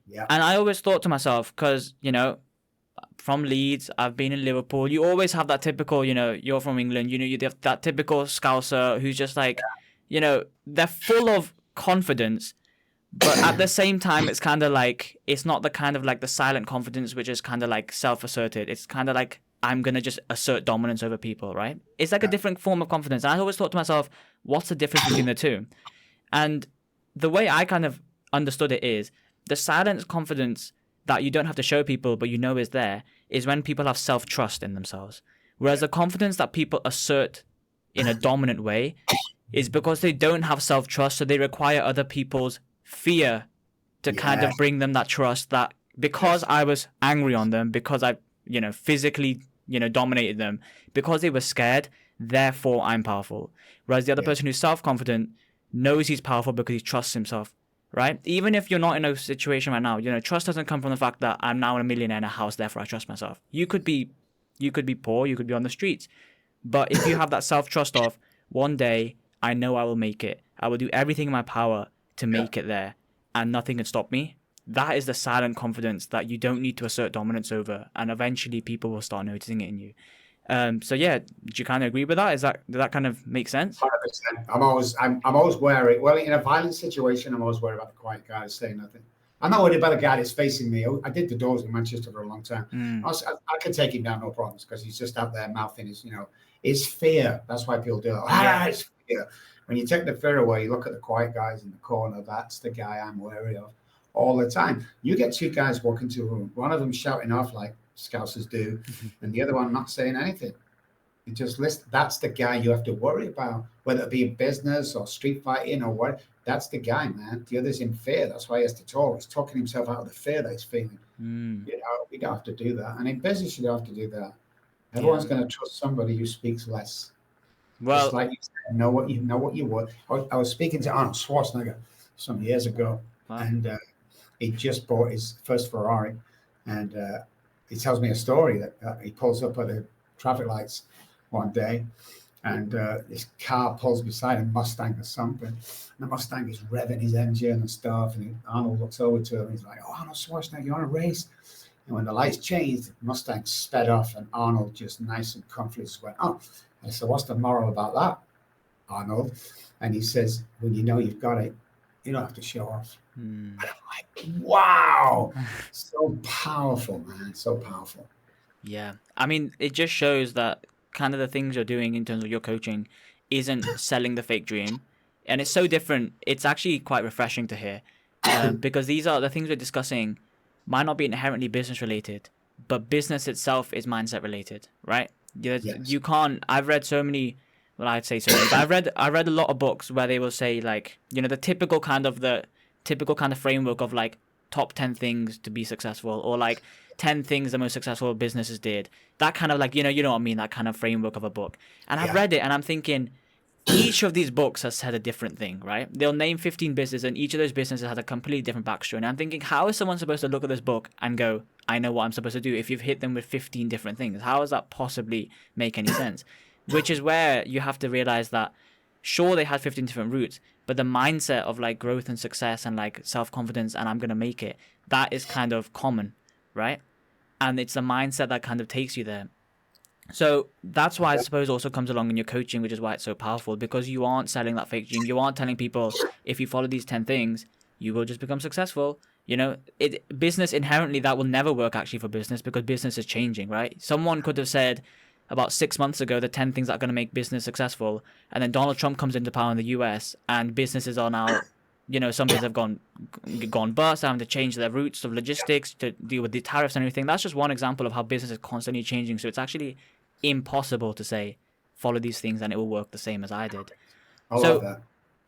Yeah. And I always thought to myself, because, from Leeds, I've been in Liverpool, you always have that typical, you're from England, you have that typical Scouser who's just like, they're full of confidence, but at the same time, it's kind of like, it's not the kind of like the silent confidence, which is kind of like self-asserted. It's kind of like, I'm going to just assert dominance over people, right? It's like a different form of confidence. And I always thought to myself, what's the difference between the two? And the way I kind of understood it is the silent confidence that you don't have to show people, but you know is there, is when people have self-trust in themselves. Whereas the confidence that people assert in a dominant way is because they don't have self-trust, so they require other people's fear to kind of bring them that trust that because I was angry on them, because I, physically, dominated them, because they were scared, therefore I'm powerful. Whereas the other person who's self-confident knows he's powerful because he trusts himself, right? Even if you're not in a situation right now, trust doesn't come from the fact that I'm now a millionaire in a house, therefore I trust myself. You could be poor, you could be on the streets. But if you have that self-trust of, one day, I know I will make it. I will do everything in my power to make it there, and nothing can stop me. That is the silent confidence that you don't need to assert dominance over, and eventually people will start noticing it in you. So yeah, do you kind of agree with that? Does that kind of make sense? 100%. I'm always wary. Well, in a violent situation, I'm always worried about the quiet guy saying nothing. I'm not worried about a guy that's facing me. I did the doors in Manchester for a long time. I could take him down, no problems, because he's just out there mouthing his, it's fear. That's why people do it. It's fear. When you take the fear away, you look at the quiet guys in the corner. That's the guy I'm wary of all the time. You get two guys walking to a room. One of them shouting off like Scousers do, and the other one not saying anything. You just listen. That's the guy you have to worry about, whether it be in business or street fighting or what. That's the guy, man. The other's in fear. That's why he has to talk. He's talking himself out of the fear that he's feeling. We don't have to do that. And in business, you don't have to do that. Everyone's going to trust somebody who speaks less. Well, just like you said, know what you want. I was speaking to Arnold Schwarzenegger some years ago, and he just bought his first Ferrari, and he tells me a story that he pulls up at the traffic lights one day, and this car pulls beside a Mustang or something. And the Mustang is revving his engine and stuff, and Arnold looks over to him, and he's like, "Oh, Arnold Schwarzenegger, you want to race?" And when the lights changed, the Mustang sped off, and Arnold just nice and comfortably just went, "Oh." I said, "What's the moral about that, Arnold?" And he says, "When you know you've got it, you don't have to show off." And I'm like, wow, so powerful, man, so powerful. Yeah, I mean, it just shows that kind of the things you're doing in terms of your coaching isn't selling the fake dream, and it's so different. It's actually quite refreshing to hear, because these are the things we're discussing might not be inherently business related, but business itself is mindset related, right? You can't. I've read so many. Well, I'd say so many, but I read a lot of books where they will say like, the typical kind of framework of like top 10 things to be successful, or like 10 things the most successful businesses did. That kind of like, you know what I mean? That kind of framework of a book. And I've read it and I'm thinking, each of these books has said a different thing, right? They'll name 15 businesses and each of those businesses has a completely different backstory. And I'm thinking, how is someone supposed to look at this book and go, I know what I'm supposed to do if you've hit them with 15 different things? How does that possibly make any sense? Which is where you have to realize that, sure, they had 15 different routes, but the mindset of like growth and success and like self-confidence and I'm going to make it, that is kind of common, right? And it's the mindset that kind of takes you there. So that's why I suppose also comes along in your coaching, which is why it's so powerful, because you aren't selling that fake dream. You aren't telling people, if you follow these 10 things, you will just become successful. Business inherently, that will never work actually for business, because business is changing, right? Someone could have said about 6 months ago the 10 things that are going to make business successful, and then Donald Trump comes into power in the US and businesses are now, some businesses have gone bust, having to change their routes of logistics to deal with the tariffs and everything. That's just one example of how business is constantly changing. So it's actually impossible to say follow these things and it will work the same as I did. I love that.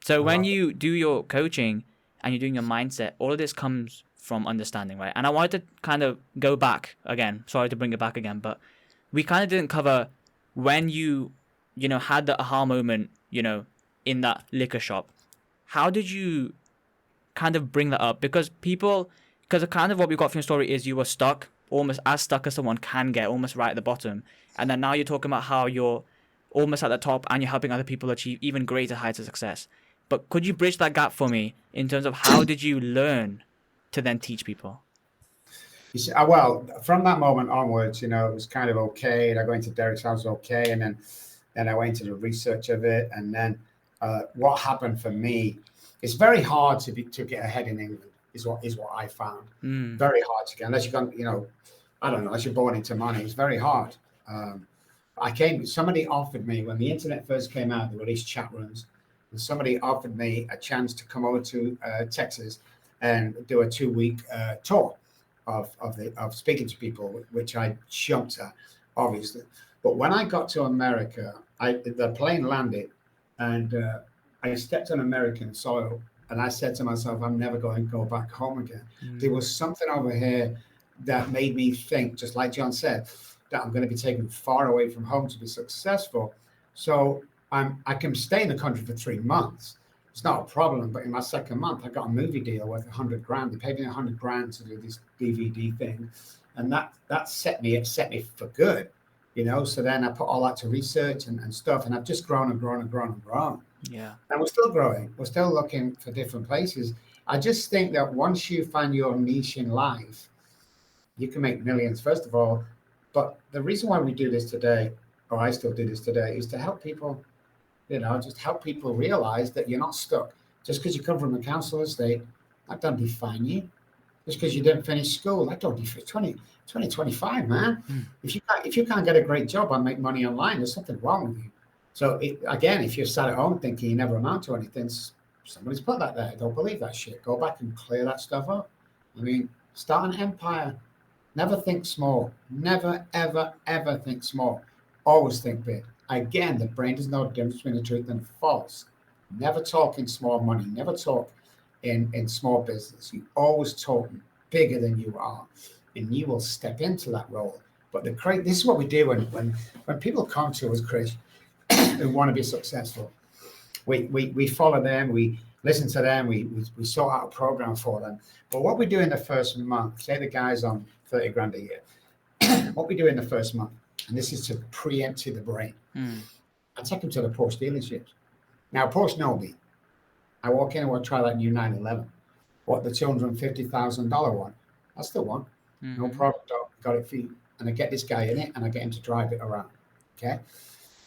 So when you do your coaching and you're doing your mindset, all of this comes from understanding, right? And I wanted to kind of go back again. Sorry to bring it back again, but we kind of didn't cover when you had the aha moment, in that liquor shop. How did you kind of bring that up? Because kind of what we got from your story is you were stuck, almost as stuck as someone can get, almost right at the bottom. And then now you're talking about how you're almost at the top and you're helping other people achieve even greater heights of success. But could you bridge that gap for me in terms of how did you learn to then teach people? You see, well, from that moment onwards, it was kind of okay. And I go into Derek's house, okay. And then I went into the research of it. And then what happened for me, it's very hard to get ahead in England, is what I found. Very hard to get, unless you're born into money. It's very hard. Somebody offered me, when the internet first came out, there were these chat rooms, and somebody offered me a chance to come over to Texas and do a 2-week tour of speaking to people, which I jumped at, obviously. But when I got to America, the plane landed, and I stepped on American soil, and I said to myself, I'm never going to go back home again. There was something over here that made me think, just like John said, that I'm going to be taken far away from home to be successful. So I can stay in the country for 3 months. It's not a problem. But in my second month, I got a movie deal worth $100,000. They paid me $100,000 to do this DVD thing, and that set me for good, you know. So then I put all that to research and stuff, and I've just grown and grown and grown and grown. Yeah. And we're still growing. We're still looking for different places. I just think that once you find your niche in life, you can make millions, first of all. But the reason why we do this today, or I still do this today, is to help people, you know, just help people realize that you're not stuck. Just because you come from a council estate, that doesn't define you. Just because you didn't finish school, that don't define 2025, man. If you can't get a great job and make money online, there's something wrong with you. So again, if you're sat at home thinking you never amount to anything, somebody's put that there. Don't believe that shit. Go back and clear that stuff up. I mean, start an empire. Never think small. Never, ever, ever think small. Always think big. Again, the brain doesn't know the difference between the truth and false. Never talk in small money. Never talk in small business. You always talk bigger than you are, and you will step into that role. But this is what we do when people come to us, Chris, who want to be successful. We follow them. We listen to them. We sort out a program for them. But what we do in the first month, say the guy's on 30 grand a year, what we do in the first month, and this is to preempt the brain. I take them to the Porsche dealerships. Now, Porsche know me. I walk in and want to try that new 911. What, the $250,000 one? That's the one. No problem, doc. Got it for you. And I get this guy in it, and I get him to drive it around. Okay?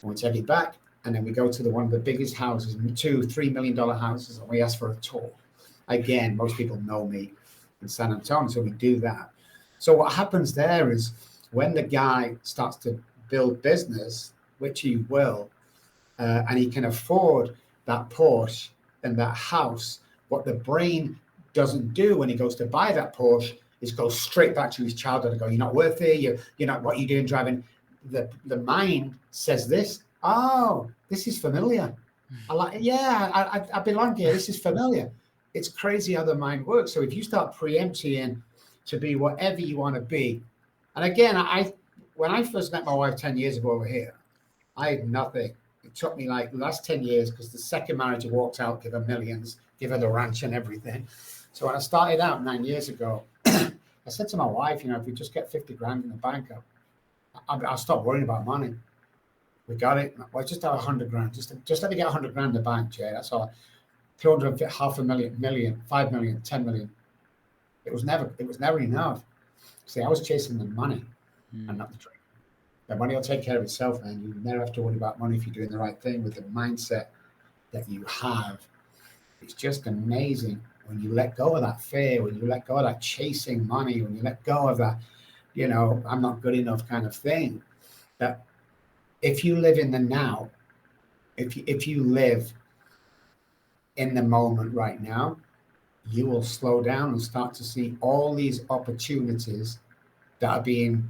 And we take it back, and then we go to one of the biggest houses, $2-3 million houses, and we ask for a tour. Again, most people know me in San Antonio, so we do that. So what happens there is when the guy starts to build business, which he will, and he can afford that Porsche and that house, what the brain doesn't do when he goes to buy that Porsche is go straight back to his childhood and go, you're not worth it, you're not, what are you doing driving? The mind says this, oh, this is familiar. I belong here, this is familiar. It's crazy how the mind works. So if you start preempting to be whatever you want to be, and again, when I first met my wife 10 years ago over here, I had nothing. It took me like the last 10 years because the second marriage I walked out, give her millions, give her the ranch and everything. So when I started out 9 years ago, I said to my wife, if we just get 50 grand in the bank, I'll stop worrying about money. We got it. Well, just have 100 grand. Just let me get 100 grand in the bank, Jay. That's all. 200, half a million, 5 million, 10 million. It was never enough. See, I was chasing the money and not the dream. The money will take care of itself, man. You never have to worry about money if you're doing the right thing with the mindset that you have. It's just amazing when you let go of that fear, when you let go of that chasing money, when you let go of that, I'm not good enough kind of thing. That if you live in the now, if you live in the moment right now, you will slow down and start to see all these opportunities that are being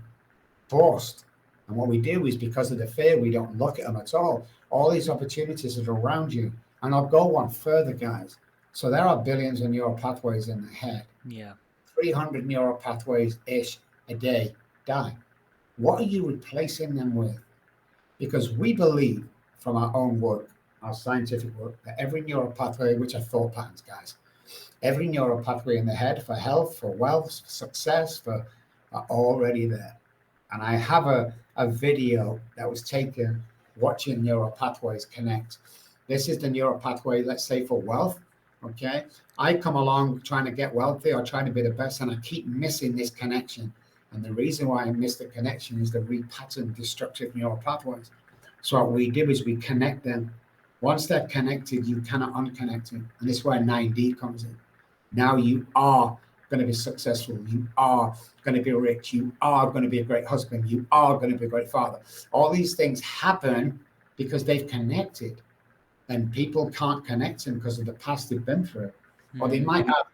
forced. And what we do is because of the fear, we don't look at them at all. All these opportunities are around you. And I'll go one further, guys. So there are billions of neural pathways in the head. Yeah. 300 neural pathways-ish a day die. What are you replacing them with? Because we believe from our own work, our scientific work, that every neural pathway, which are thought patterns, guys, every neural pathway in the head for health, for wealth, for success, are already there. And I have a video that was taken watching neural pathways connect. This is the neural pathway, let's say, for wealth. Okay. I come along trying to get wealthy or trying to be the best, and I keep missing this connection. And the reason why I miss the connection is the repatterned destructive neural pathways. So what we do is we connect them. Once they're connected, you cannot unconnect them. And this is where 9D comes in. Now you are going to be successful. You are going to be rich. You are going to be a great husband. You are going to be a great father. All these things happen because they've connected, and people can't connect them because of the past they've been through. Or they might have.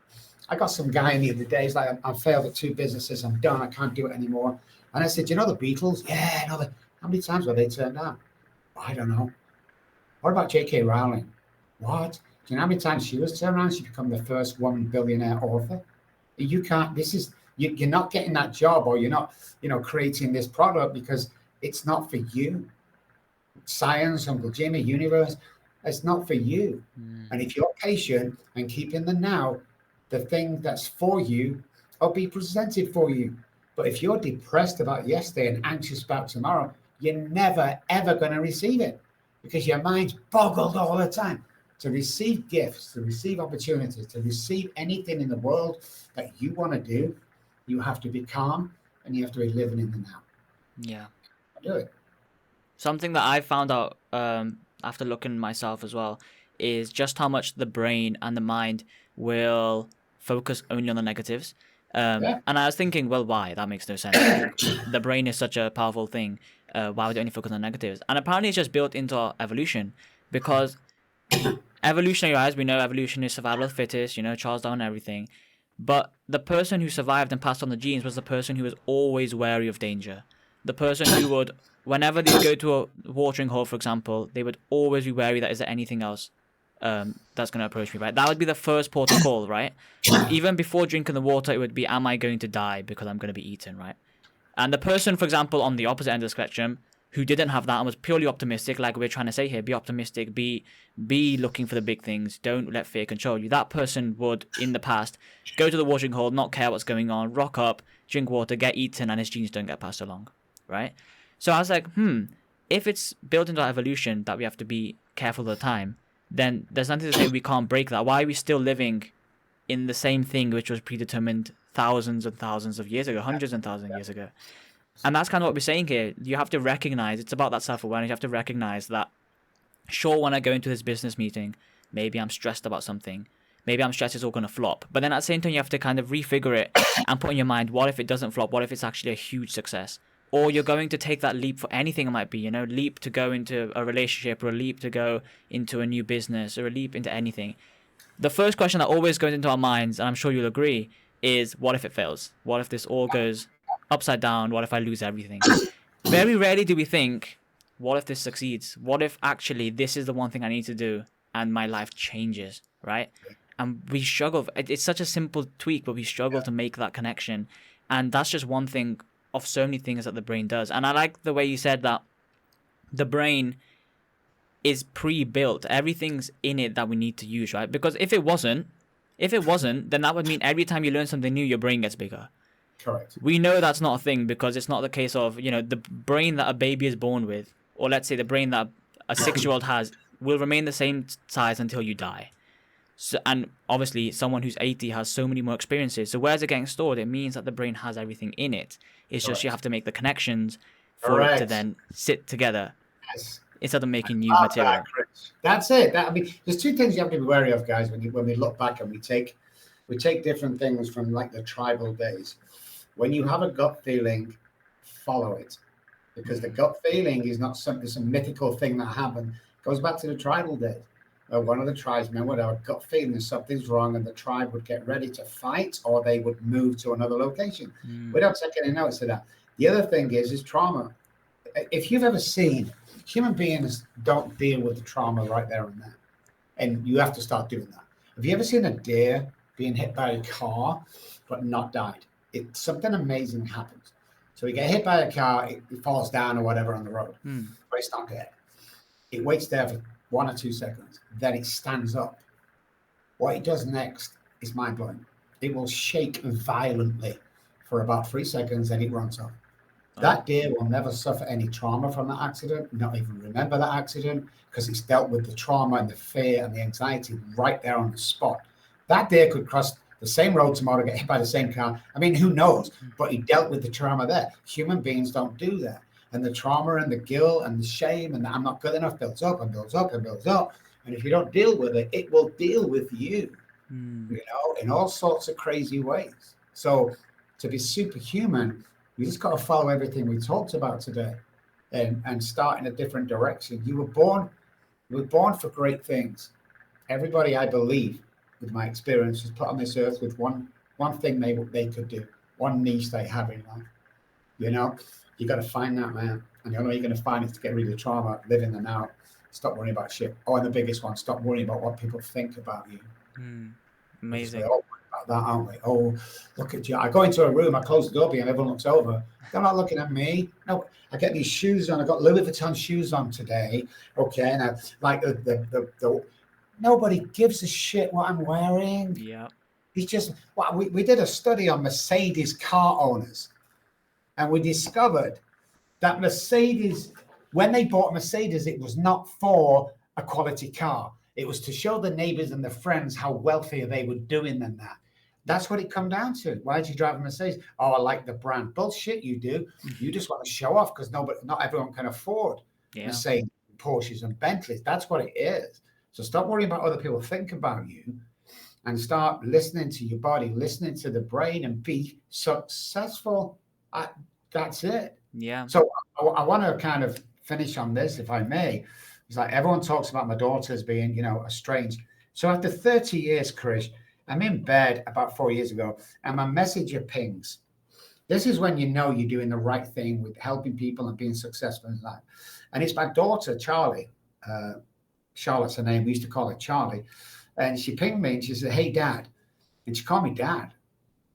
I got some guy in the other day. He's like, I failed at 2 businesses. I'm done. I can't do it anymore. And I said, you know the Beatles? Yeah, no. How many times were they turned down? I don't know. What about J.K. Rowling? What? Do you know how many times she was turned around? She became the first woman billionaire author. You can't. This is you're not getting that job, or you're not, creating this product because it's not for you. Science, Uncle Jimmy, universe, it's not for you. And if you're patient and keep in the now, the thing that's for you will be presented for you. But if you're depressed about yesterday and anxious about tomorrow, you're never, ever going to receive it because your mind's boggled all the time. To receive gifts, to receive opportunities, to receive anything in the world that you want to do, you have to be calm and you have to be living in the now. Yeah. Do it. Something that I found out after looking myself as well is just how much the brain and the mind will focus only on the negatives. And I was thinking, well, why? That makes no sense. The brain is such a powerful thing. Why would it only focus on negatives? And apparently it's just built into our evolution because evolutionary-wise, we know evolution is survival of the fittest, Charles Darwin and everything. But the person who survived and passed on the genes was the person who was always wary of danger. The person who would, whenever they go to a watering hole, for example, they would always be wary that is there anything else that's going to approach me, right? That would be the first port of call, right? Even before drinking the water, it would be, am I going to die because I'm going to be eaten, right? And the person, for example, on the opposite end of the spectrum, who didn't have that and was purely optimistic, like we're trying to say here, be optimistic, be looking for the big things, don't let fear control you. That person would, in the past, go to the watering hole, not care what's going on, rock up, drink water, get eaten, and his genes don't get passed along, right? So I was like, if it's built into our evolution that we have to be careful all the time, then there's nothing to say we can't break that. Why are we still living in the same thing which was predetermined thousands and thousands of years ago, hundreds and thousands of years ago? And that's kind of what we're saying here. You have to recognize, it's about that self-awareness. You have to recognize that, sure, when I go into this business meeting, maybe I'm stressed about something. Maybe I'm stressed it's all going to flop. But then at the same time, you have to kind of refigure it and put in your mind, what if it doesn't flop? What if it's actually a huge success? Or you're going to take that leap for anything it might be, leap to go into a relationship, or a leap to go into a new business, or a leap into anything. The first question that always goes into our minds, and I'm sure you'll agree, is what if it fails? What if this all goes upside down? What if I lose everything? Very rarely do we think, what if this succeeds? What if actually this is the one thing I need to do and my life changes, right? And we struggle. It's such a simple tweak, but we struggle to make that connection. And that's just one thing of so many things that the brain does. And I like the way you said that the brain is pre-built. Everything's in it that we need to use, right? Because if it wasn't, then that would mean every time you learn something new, your brain gets bigger. Correct. We know that's not a thing because it's not the case of, the brain that a baby is born with, or let's say the brain that a 6-year-old has, will remain the same size until you die. So, and obviously someone who's 80 has so many more experiences. So where's it getting stored? It means that the brain has everything in it. It's just you have to make the connections for it to then sit together. Yes. Instead of making new material. That's it. There's 2 things you have to be wary of, guys, when we look back and we take different things from like the tribal days. When you have a gut feeling, follow it, because the gut feeling is not some mythical thing that happened. It goes back to the tribal days. One of the tribesmen would have a gut feeling something's wrong, and the tribe would get ready to fight, or they would move to another location without taking any notice of that. The other thing is trauma. If you've ever seen, human beings don't deal with the trauma right there and then, and you have to start doing that. Have you ever seen a deer being hit by a car but not died? Something amazing happens. So we get hit by a car, it falls down or whatever on the road, but it's not dead. It waits there for 1 or 2 seconds, then it stands up. What it does next is mind-blowing. It will shake violently for about 3 seconds, then it runs off. That deer will never suffer any trauma from that accident, not even remember that accident, because it's dealt with the trauma and the fear and the anxiety right there on the spot. That deer could cross the same road tomorrow, get hit by the same car. I mean, who knows? But he dealt with the trauma there. Human beings don't do that. And the trauma and the guilt and the shame and the I'm not good enough builds up and builds up and builds up. And if you don't deal with it, it will deal with you. in all sorts of crazy ways. So to be superhuman, you just got to follow everything we talked about today and start in a different direction. You were born for great things. Everybody, I believe, with my experience, was put on this earth with one thing they could do, one niche they have in life. You got to find that, man. And the only way you're going to find it is to get rid of the trauma, live in the now, stop worrying about shit. Oh, and the biggest one, stop worrying about what people think about you. Amazing. We're all about that, aren't we? Oh, look at you. I go into a room, I close the door and everyone looks over. They're not looking at me. No, I get these shoes on. I got Louis Vuitton shoes on today. Okay, and I like the nobody gives a shit what I'm wearing. Yeah. It's just we did a study on Mercedes car owners, and we discovered that Mercedes, when they bought Mercedes, it was not for a quality car. It was to show the neighbors and the friends how wealthier they were doing than that. That's what it come down to. Why did you drive a Mercedes? Oh, I like the brand. Bullshit, you do. You just want to show off because not everyone can afford Mercedes, Porsches, and Bentleys. That's what it is. So stop worrying about other people think about you and start listening to your body, listening to the brain, and be successful. That's it. Yeah. So I want to kind of finish on this, if I may. It's like everyone talks about my daughters being, estranged. So after 30 years, Krish, I'm in bed about 4 years ago, and my messenger pings. This is when you know you're doing the right thing with helping people and being successful in life. And it's my daughter, Charlie. Charlotte's her name. We used to call her Charlie. And she pinged me and she said, "Hey, Dad." And she called me Dad.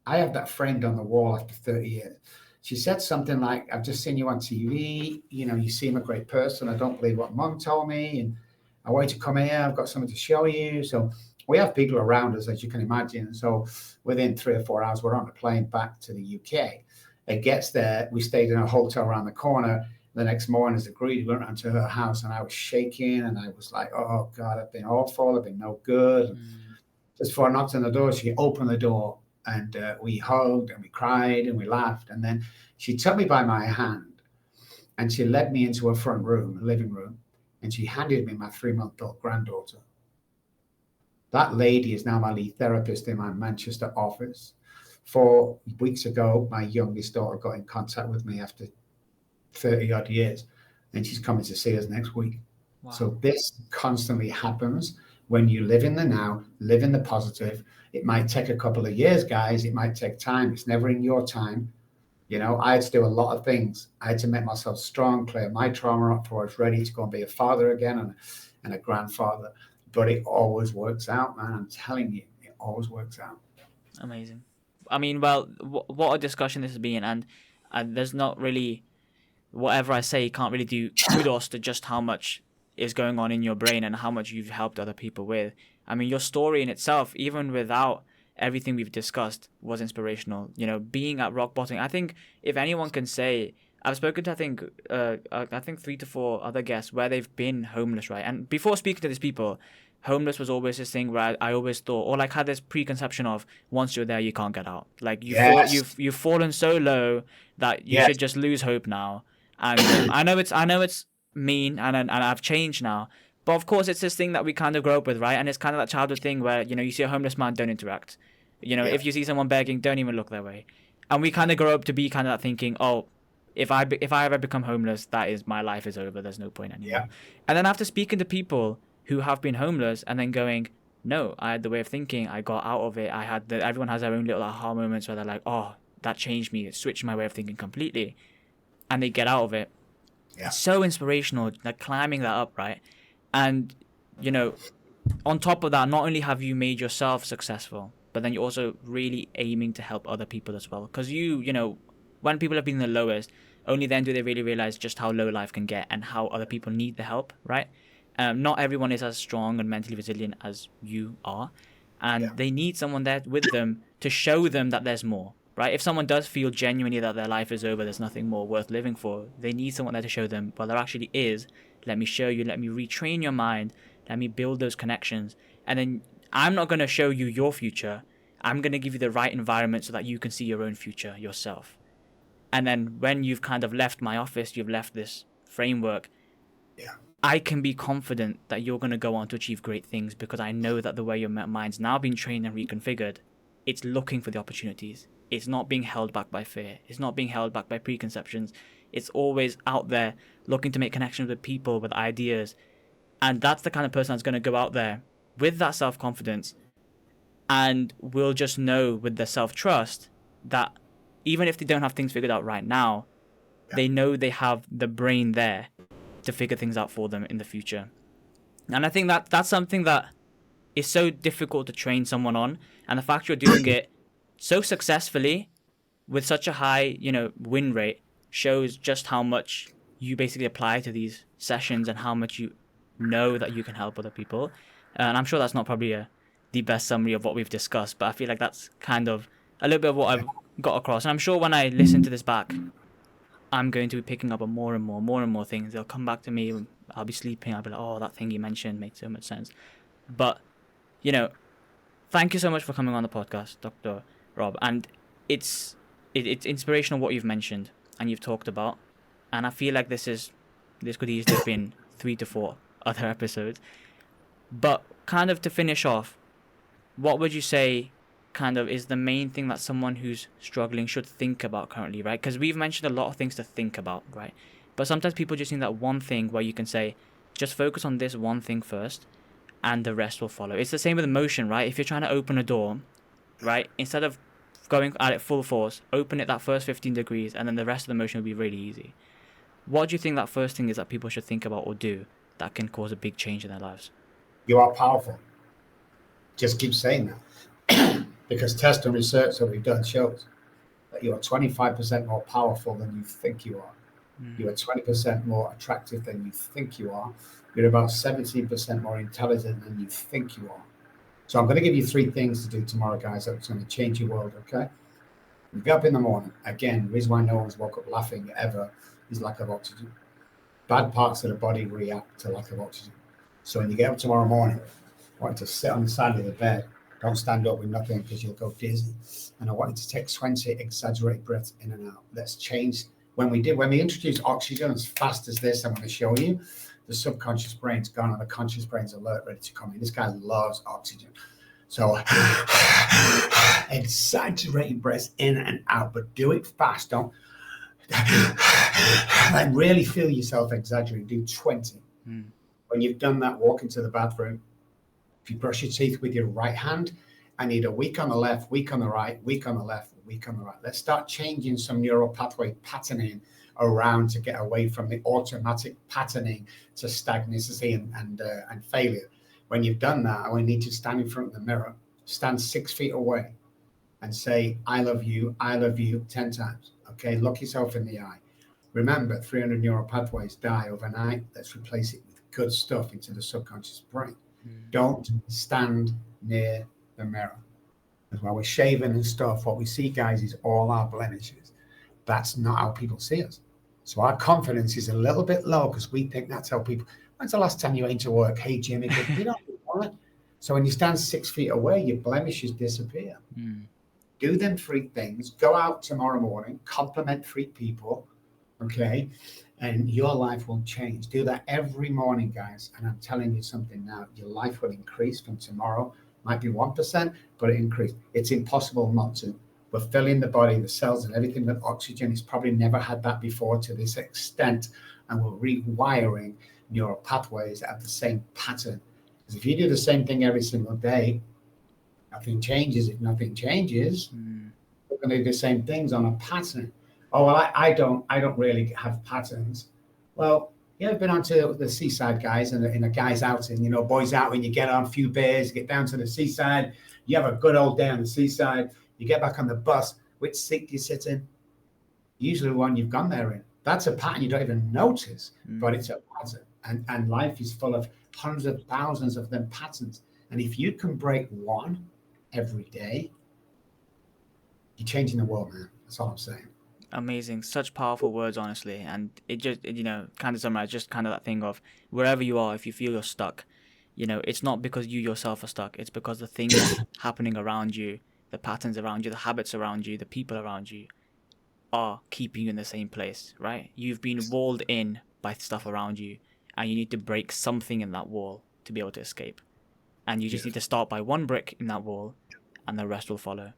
I have that framed on the wall after 30 years. She said something like, "I've just seen you on TV. You seem a great person. I don't believe what Mom told me. And I want you to come here. I've got something to show you." So we have people around us, as you can imagine. So within 3 or 4 hours, we're on a plane back to the UK. It gets there. We stayed in a hotel around the corner. The next morning, as agreed, we went around to her house, and I was shaking, and I was like, "Oh God, I've been awful. I've been no good." Just before I knocked on the door, she opened the door, and we hugged, and we cried, and we laughed. And then she took me by my hand, and she led me into a front room, a living room, and she handed me my 3-month-old granddaughter. That lady is now my lead therapist in my Manchester office. 4 weeks ago, my youngest daughter got in contact with me after 30 odd years, and she's coming to see us next week. Wow. So this constantly happens when you live in the now, live in the positive. It might take a couple of years, guys. It might take time. It's never in your time. I had to do a lot of things. I had to make myself strong, clear my trauma up before I was ready to go and be a father again and a grandfather. But it always works out, man. I'm telling you, it always works out. Amazing. I mean, well, what a discussion this has been, and there's not really, whatever I say can't really do kudos to just how much is going on in your brain and how much you've helped other people with. I mean, your story in itself, even without everything we've discussed, was inspirational. Being at rock bottom. I think if anyone can say, I've spoken to I think 3 to 4 other guests where they've been homeless, right? And before speaking to these people, homeless was always this thing where I always thought, or like had this preconception of, once you're there, you can't get out. Like you've fallen so low that you should just lose hope now. And I know it's mean, and I've changed now. But of course, it's this thing that we kind of grow up with, right? And it's kind of that childhood thing where, you see a homeless man, don't interact. If you see someone begging, don't even look their way. And we kind of grow up to be kind of that thinking, oh, if I ever become homeless, that is, my life is over. There's no point anymore. Yeah. And then after speaking to people who have been homeless and then going, no, I had the way of thinking. I got out of it. Everyone has their own little aha moments where they're like, oh, that changed me. It switched my way of thinking completely. And they get out of it. Yeah. It's so inspirational, like climbing that up, right? And, on top of that, not only have you made yourself successful, but then you're also really aiming to help other people as well. Because when people have been the lowest, only then do they really realize just how low life can get and how other people need the help, right? Not everyone is as strong and mentally resilient as you are. And they need someone there with them to show them that there's more, right? If someone does feel genuinely that their life is over, there's nothing more worth living for, they need someone there to show them, well, there actually is. Let me show you. Let me retrain your mind. Let me build those connections. And then I'm not going to show you your future. I'm going to give you the right environment so that you can see your own future yourself. And then when you've kind of left my office, you've left this framework, I can be confident that you're going to go on to achieve great things because I know that the way your mind's now been trained and reconfigured, it's looking for the opportunities. It's not being held back by fear. It's not being held back by preconceptions. It's always out there looking to make connections with people, with ideas. And that's the kind of person that's going to go out there with that self-confidence and will just know with their self-trust that even if they don't have things figured out right now, they know they have the brain there to figure things out for them in the future. And I think that that's something that is so difficult to train someone on. And the fact you're doing it so successfully with such a high, win rate shows just how much you basically apply to these sessions and how much you know that you can help other people. And I'm sure that's not probably the best summary of what we've discussed, but I feel like that's kind of a little bit of what I've got across. And I'm sure when I listen to this back, I'm going to be picking up on more and more things. They'll come back to me. I'll be sleeping. I'll be like, oh, that thing you mentioned makes so much sense. But, thank you so much for coming on the podcast, Dr. Rob. And it's inspirational what you've mentioned and you've talked about. And I feel like this could easily have been 3 to 4 other episodes. But kind of to finish off, what would you say kind of is the main thing that someone who's struggling should think about currently, right? Because we've mentioned a lot of things to think about, right? But sometimes people just need that one thing where you can say, just focus on this one thing first and the rest will follow. It's the same with emotion, right? If you're trying to open a door, right? Instead of going at it full force, open it that first 15 degrees and then the rest of the motion will be really easy. What do you think that first thing is that people should think about or do that can cause a big change in their lives? You are powerful. Just keep saying that. Because test and research that we've done shows that you are 25% more powerful than you think you are. You are 20% more attractive than you think you are. You're about 17% more intelligent than you think you are. So I'm going to give you 3 things to do tomorrow, guys, that's going to change your world, okay? You get up in the morning. Again, the reason why no one's woke up laughing ever is lack of oxygen. Bad parts of the body react to lack of oxygen. So when you get up tomorrow morning, I want you to sit on the side of the bed. Don't stand up with nothing because you'll go dizzy. And I want you to take 20 exaggerated breaths in and out. Let's change. When we introduce oxygen as fast as this, I'm going to show you, the subconscious brain's gone and the conscious brain's alert, ready to come in. This guy loves oxygen. So exaggerated breaths in and out, but do it fast. Don't like really feel yourself exaggerating. Do 20. When you've done that, walk into the bathroom. If you brush your teeth with your right hand, I need a week on the left, week on the right, week on the left, week on the right. Let's start changing some neural pathway patterning around to get away from the automatic patterning to stagnancy and failure. When you've done that, I need you to stand in front of the mirror, stand 6 feet away and say, I love you 10 times. Okay, look yourself in the eye. Remember, 300 neural pathways die overnight. Let's replace it with good stuff into the subconscious brain. Don't stand near the mirror. Because while we're shaving and stuff, what we see, guys, is all our blemishes. That's not how people see us. So our confidence is a little bit low because we think that's how people. When's the last time you went to work? Hey, Jimmy, you don't want it. So when you stand 6 feet away, your blemishes disappear. Do them 3 things. Go out tomorrow morning, compliment 3 people, okay? And your life will change. Do that every morning, guys. And I'm telling you something now. Your life will increase from tomorrow. Might be 1%, but it increased. It's impossible not to. We're filling the body, the cells, and everything with oxygen. It's probably never had that before to this extent. And we're rewiring neural pathways at the same pattern. Because if you do the same thing every single day, nothing changes. If nothing changes, we're going to do the same things on a pattern. Oh, well, I don't really have patterns. Well, you ever been onto the seaside, guys, in a guy's outing, boys out when you get on a few beers, you get down to the seaside, you have a good old day on the seaside, you get back on the bus, which seat do you sit in? Usually the one you've gone there in. That's a pattern you don't even notice, but it's a pattern. And life is full of hundreds of thousands of them patterns. And if you can break one every day, you're changing the world, man. That's all I'm saying. Amazing. Such powerful words, honestly. And it just, kind of summarize just kind of that thing of wherever you are, if you feel you're stuck, it's not because you yourself are stuck. It's because the things happening around you, the patterns around you, the habits around you, the people around you are keeping you in the same place, right? You've been walled in by stuff around you and you need to break something in that wall to be able to escape. And you just need to start by one brick in that wall, and the rest will follow.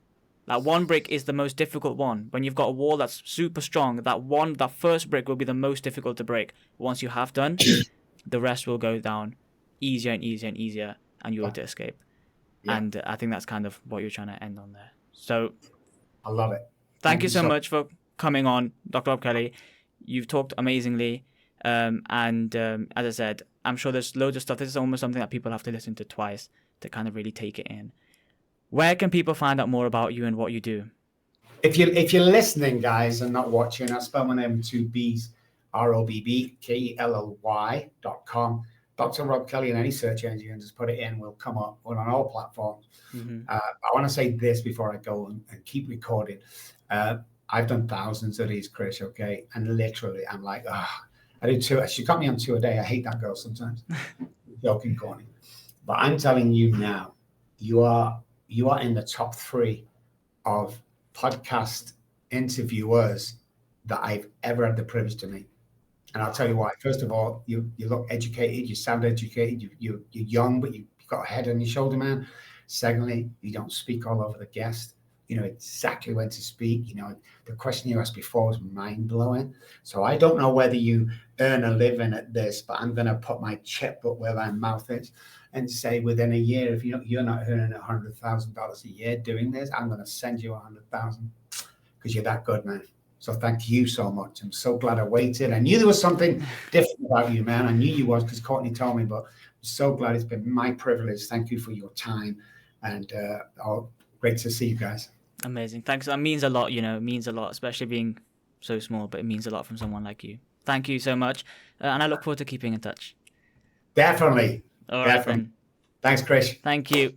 That one brick is the most difficult one. When you've got a wall that's super strong, that first brick will be the most difficult to break. Once you have done, the rest will go down easier and easier and easier, and you'll be able to escape. Yeah. And I think that's kind of what you're trying to end on there. So I love it. Thank you so much for coming on, Dr. Rob Kelly. You've talked amazingly. As I said, I'm sure there's loads of stuff. This is almost something that people have to listen to twice to kind of really take it in. Where can people find out more about you and what you do? If you're listening, guys, and not watching, I spell my name with 2 B's, ROBBKELLY.com. Dr. Rob Kelly in any search engine, and just put it in, we'll come up. We're on all platforms. I want to say this before I go and keep recording. I've done thousands of these, Chris, okay? And literally, I'm like, I do 2. She got me on 2 a day. I hate that girl sometimes. Joking, corny. But I'm telling you now, you are in the top 3 of podcast interviewers that I've ever had the privilege to meet. And I'll tell you why. First of all, you look educated, you sound educated, you're young, but you've got a head on your shoulder, man. Secondly, you don't speak all over the guest. You know exactly when to speak. You know, the question you asked before was mind-blowing. So I don't know whether you earn a living at this, but I'm going to put my checkbook where my mouth is and say within a year, if you're not earning $100,000 a year doing this, I'm going to send you $100,000 because you're that good, man. So thank you so much. I'm so glad I waited. I knew there was something different about you, man. I knew you was because Courtney told me, but I'm so glad. It's been my privilege. Thank you for your time. And great to see you guys. Amazing. Thanks. That means a lot, it means a lot, especially being so small, but it means a lot from someone like you. Thank you so much. And I look forward to keeping in touch. Definitely. All right, then. Thanks, Chris. Thank you.